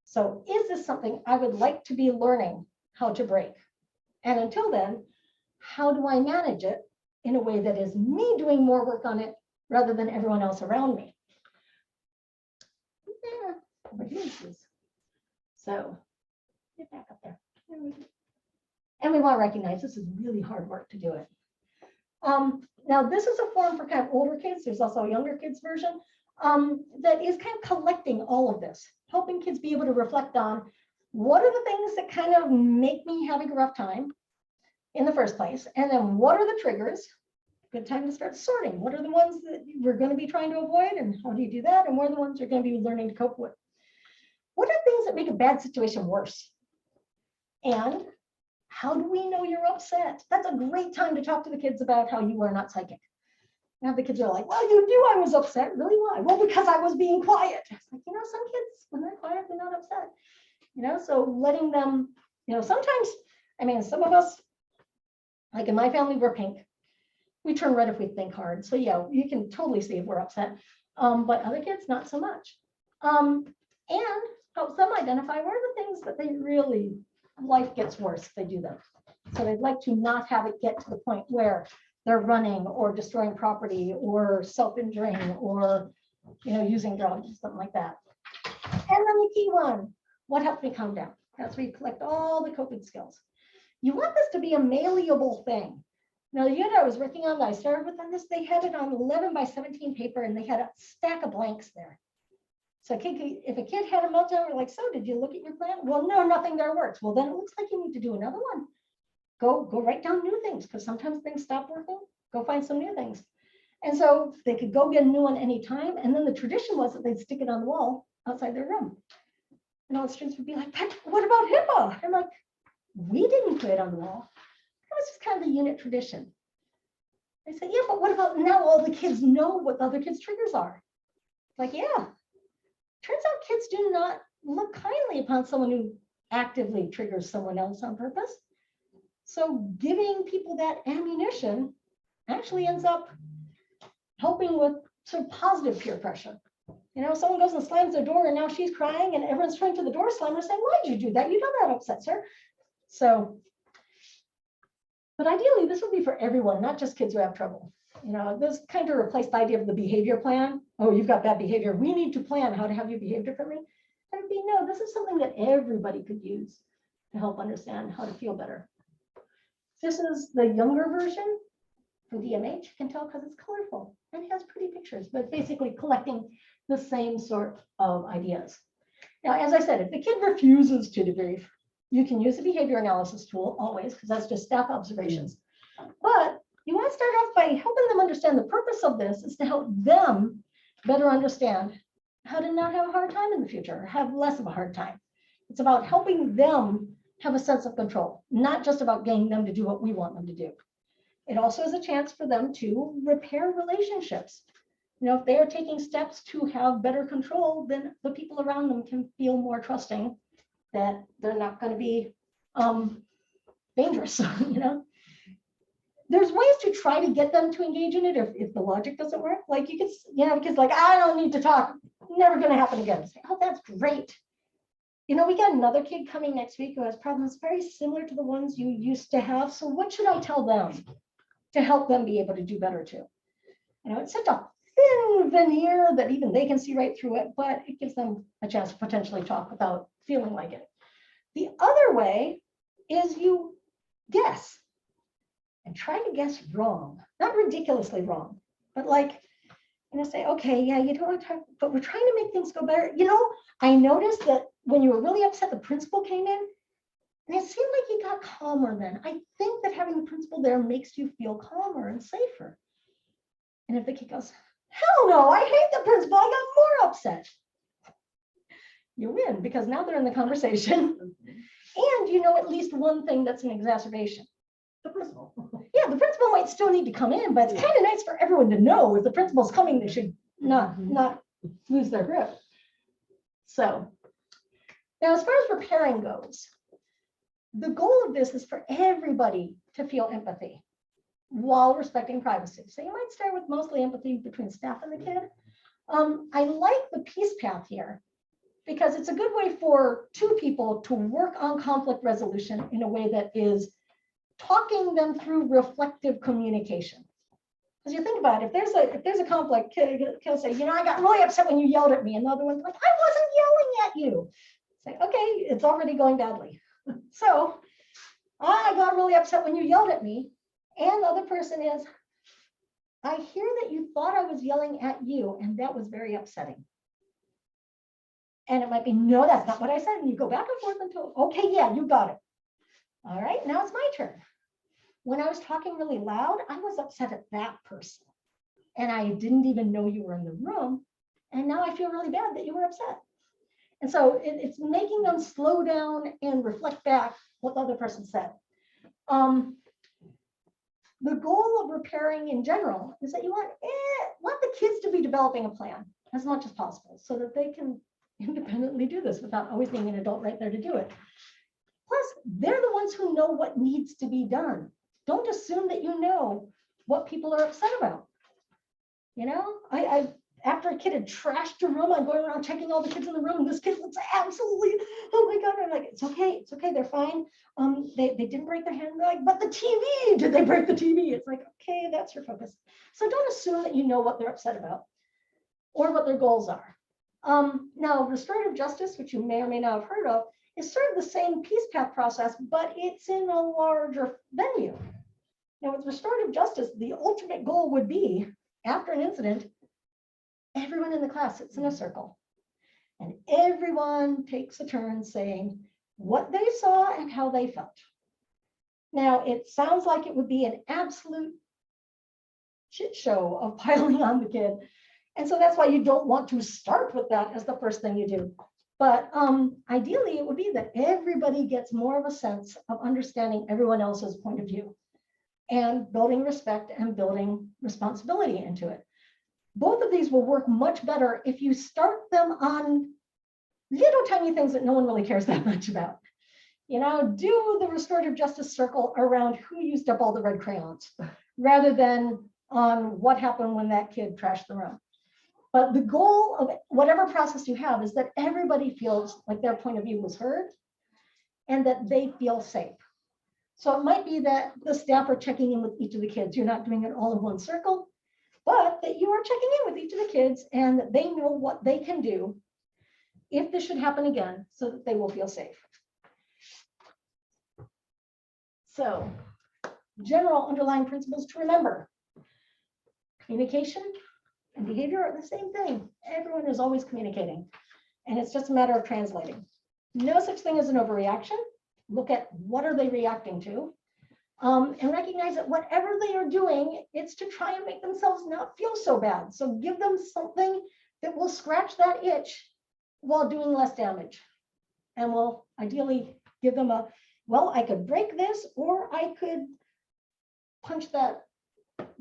So is this something I would like to be learning how to break? And until then, how do I manage it in a way that is me doing more work on it rather than everyone else around me? So get back up there. And we want to recognize this is really hard work to do it. Now, this is a forum for kind of older kids. There's also a younger kids version that is kind of collecting all of this, helping kids be able to reflect on what are the things that kind of make me having a rough time in the first place, and then what are the triggers? Good time to start sorting. What are the ones that we're going to be trying to avoid, and how do you do that? And what are the ones you're going to be learning to cope with? What are things that make a bad situation worse? And how do we know you're upset? That's a great time to talk to the kids about how you are not psychic. Now the kids are like, well, you knew I was upset. Really? Why? Well, because I was being quiet. It's like, some kids, when they're quiet, they're not upset. So letting them, sometimes, some of us, like in my family, we're pink. We turn red if we think hard. So yeah, you can totally see if we're upset. But other kids, not so much. And helps them identify what are the things that they really, life gets worse if they do them. So they'd like to not have it get to the point where they're running or destroying property or self-injuring or, using drugs, something like that. And then the key one, what helps me calm down? That's where you collect all the coping skills. You want this to be a malleable thing. Now, the unit I was working on that I started with on this, they had it on 11 by 17 paper and they had a stack of blanks there. So if a kid had a meltdown, we're like, so did you look at your plan? Well, no, nothing there works. Well, then it looks like you need to do another one. Go write down new things, because sometimes things stop working. Go find some new things. And so they could go get a new one anytime. And then the tradition was that they'd stick it on the wall outside their room. And all the students would be like, what about HIPAA? I'm like, we didn't put it on the wall. That was just kind of the unit tradition. I said, yeah, but what about now all the kids know what the other kids' triggers are? Like, yeah. Turns out kids do not look kindly upon someone who actively triggers someone else on purpose. So giving people that ammunition actually ends up helping with sort of positive peer pressure. Someone goes and slams their door and now she's crying and everyone's trying to the door slammer saying, why did you do that? You know that upsets her. So, but ideally this would be for everyone, not just kids who have trouble. This kind of replaced the idea of the behavior plan. Oh, you've got bad behavior. We need to plan how to have you behave differently. And it'd be, no, this is something that everybody could use to help understand how to feel better. This is the younger version for DMH. You can tell because it's colorful and it has pretty pictures, but basically collecting the same sort of ideas. Now, as I said, if the kid refuses to debrief, you can use the behavior analysis tool always, because that's just staff observations. But you want to start off by helping them understand the purpose of this is to help them better understand how to not have a hard time in the future, or have less of a hard time. It's about helping them have a sense of control, not just about getting them to do what we want them to do. It also is a chance for them to repair relationships. If they are taking steps to have better control, then the people around them can feel more trusting that they're not going to be dangerous, There's ways to try to get them to engage in it if the logic doesn't work. Like you could, because like, I don't need to talk, never going to happen again. Say, oh, that's great. We got another kid coming next week who has problems very similar to the ones you used to have. So what should I tell them to help them be able to do better too? It's such a thin veneer that even they can see right through it, but it gives them a chance to potentially talk without feeling like it. The other way is you guess. And try to guess wrong, not ridiculously wrong, but like, say, okay, yeah, you don't want to talk, but we're trying to make things go better. I noticed that when you were really upset, the principal came in and it seemed like you got calmer then. I think that having the principal there makes you feel calmer and safer. And if the kid goes, hell no, I hate the principal, I got more upset. You win, because now they're in the conversation. And you know at least one thing that's an exacerbation. The principal. Yeah, the principal might still need to come in, but it's kind of nice for everyone to know if the principal's coming, they should not lose their grip. So now, as far as repairing goes, the goal of this is for everybody to feel empathy while respecting privacy. So you might start with mostly empathy between staff and the kid, I like the peace path here because it's a good way for two people to work on conflict resolution in a way that is talking them through reflective communication. Because you think about it, if there's a conflict, he'll say, you know, I got really upset when you yelled at me. And the other one's like, I wasn't yelling at you. It's like, okay, it's already going badly. So I got really upset when you yelled at me. And the other person is, I hear that you thought I was yelling at you, and that was very upsetting. And it might be, no, that's not what I said. And you go back and forth until, okay, yeah, you got it. All right, now it's my turn. When I was talking really loud, I was upset at that person. And I didn't even know you were in the room. And now I feel really bad that you were upset. And so it's making them slow down and reflect back what the other person said. The goal of repairing in general is that you want the kids to be developing a plan as much as possible so that they can independently do this without always being an adult right there to do it. Plus, they're the ones who know what needs to be done. Don't assume that you know what people are upset about. You know, I after a kid had trashed a room, I'm going around checking all the kids in the room, and this kid was absolutely, oh my God, I'm like, it's okay, they're fine. They didn't break their hand. They're like, but the TV, did they break the TV? It's like, okay, that's your focus. So don't assume that you know what they're upset about or what their goals are. Now, restorative justice, which you may or may not have heard of, is sort of the same peace path process, but it's in a larger venue. Now, with restorative justice, the ultimate goal would be, after an incident, everyone in the class sits in a circle and everyone takes a turn saying what they saw and how they felt. Now, it sounds like it would be an absolute shit show of piling on the kid. And so that's why you don't want to start with that as the first thing you do. But ideally, it would be that everybody gets more of a sense of understanding everyone else's point of view and building respect and building responsibility into it. Both of these will work much better if you start them on little tiny things that no one really cares that much about. You know, do the restorative justice circle around who used up all the red crayons rather than on what happened when that kid trashed the room. But the goal of whatever process you have is that everybody feels like their point of view was heard and that they feel safe. So it might be that the staff are checking in with each of the kids. You're not doing it all in one circle, but that you are checking in with each of the kids and that they know what they can do if this should happen again so that they will feel safe. So, general underlying principles to remember. Communication and behavior are the same thing. Everyone is always communicating, and it's just a matter of translating. No such thing as an overreaction. Look at what are they reacting to, and recognize that whatever they are doing, it's to try and make themselves not feel so bad. So give them something that will scratch that itch while doing less damage, and will ideally give them a, well, I could break this, or I could punch that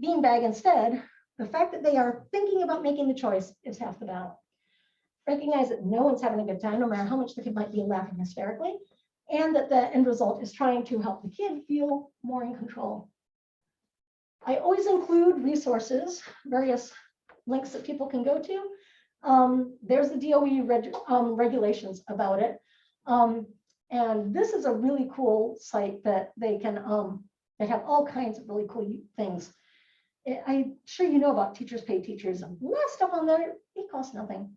beanbag instead. The fact that they are thinking about making the choice is half the battle. Recognize that no one's having a good time, no matter how much the kid might be laughing hysterically, and that the end result is trying to help the kid feel more in control. I always include resources, various links that people can go to. There's the DOE regulations about it. And this is a really cool site that they can, they have all kinds of really cool things. I'm sure you know about Teachers Pay Teachers. A lot of stuff on there, it costs nothing.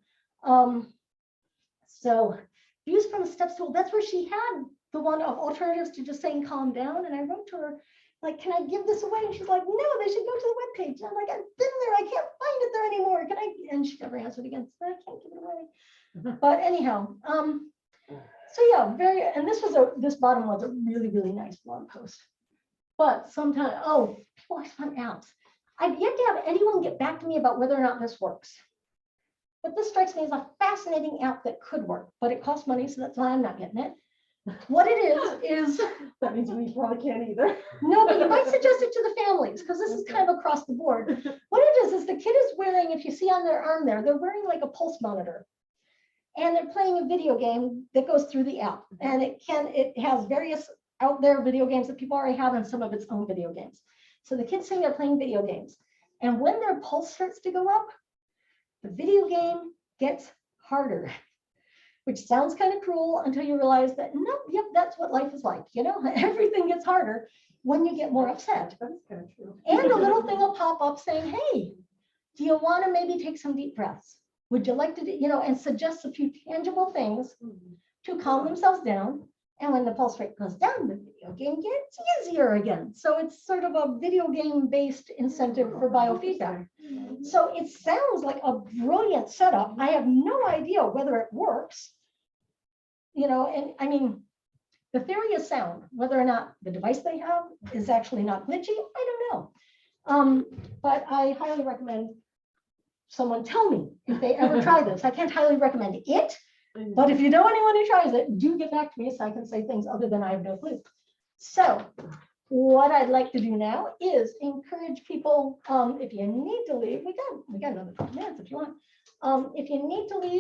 So views from a steps tool, that's where she had the one of alternatives to just saying calm down. And I wrote to her, like, can I give this away? And she's like, no, they should go to the webpage. And I'm like, I've been there, I can't find it there anymore. Can I? And she never answered again. So I can't give it away. But anyhow, so yeah, and this bottom was a really, really nice blog post. But sometimes, people always want apps. I've yet to have anyone get back to me about whether or not this works. But this strikes me as a fascinating app that could work, but it costs money, so that's why I'm not getting it. What it is that means we probably can't either. No, but you might suggest it to the families because this is kind of across the board. What it is the kid is wearing, if you see on their arm there, they're wearing like a pulse monitor. And they're playing a video game that goes through the app. And it has various out there video games that people already have and some of its own video games. So the kids sitting there playing video games. And when their pulse starts to go up, the video game gets harder, which sounds kind of cruel until you realize that, no, yep, that's what life is like. You know, everything gets harder when you get more upset. That is kind of true. And a little thing will pop up saying, hey, do you want to maybe take some deep breaths? Would you like to, you know, and suggest a few tangible things to calm themselves down. And when the pulse rate goes down, the video game gets easier again. So it's sort of a video game based incentive for biofeedback. So it sounds like a brilliant setup. I have no idea whether it works. You know, and I mean, the theory is sound. Whether or not the device they have is actually not glitchy, I don't know. But I highly recommend someone tell me if they ever try this. I can't highly recommend it, but if you know anyone who tries it, do get back to me so I can say things other than I have no clue. So what I'd like to do now is encourage people, if you need to leave, we got another 5 minutes if you want. If you need to leave,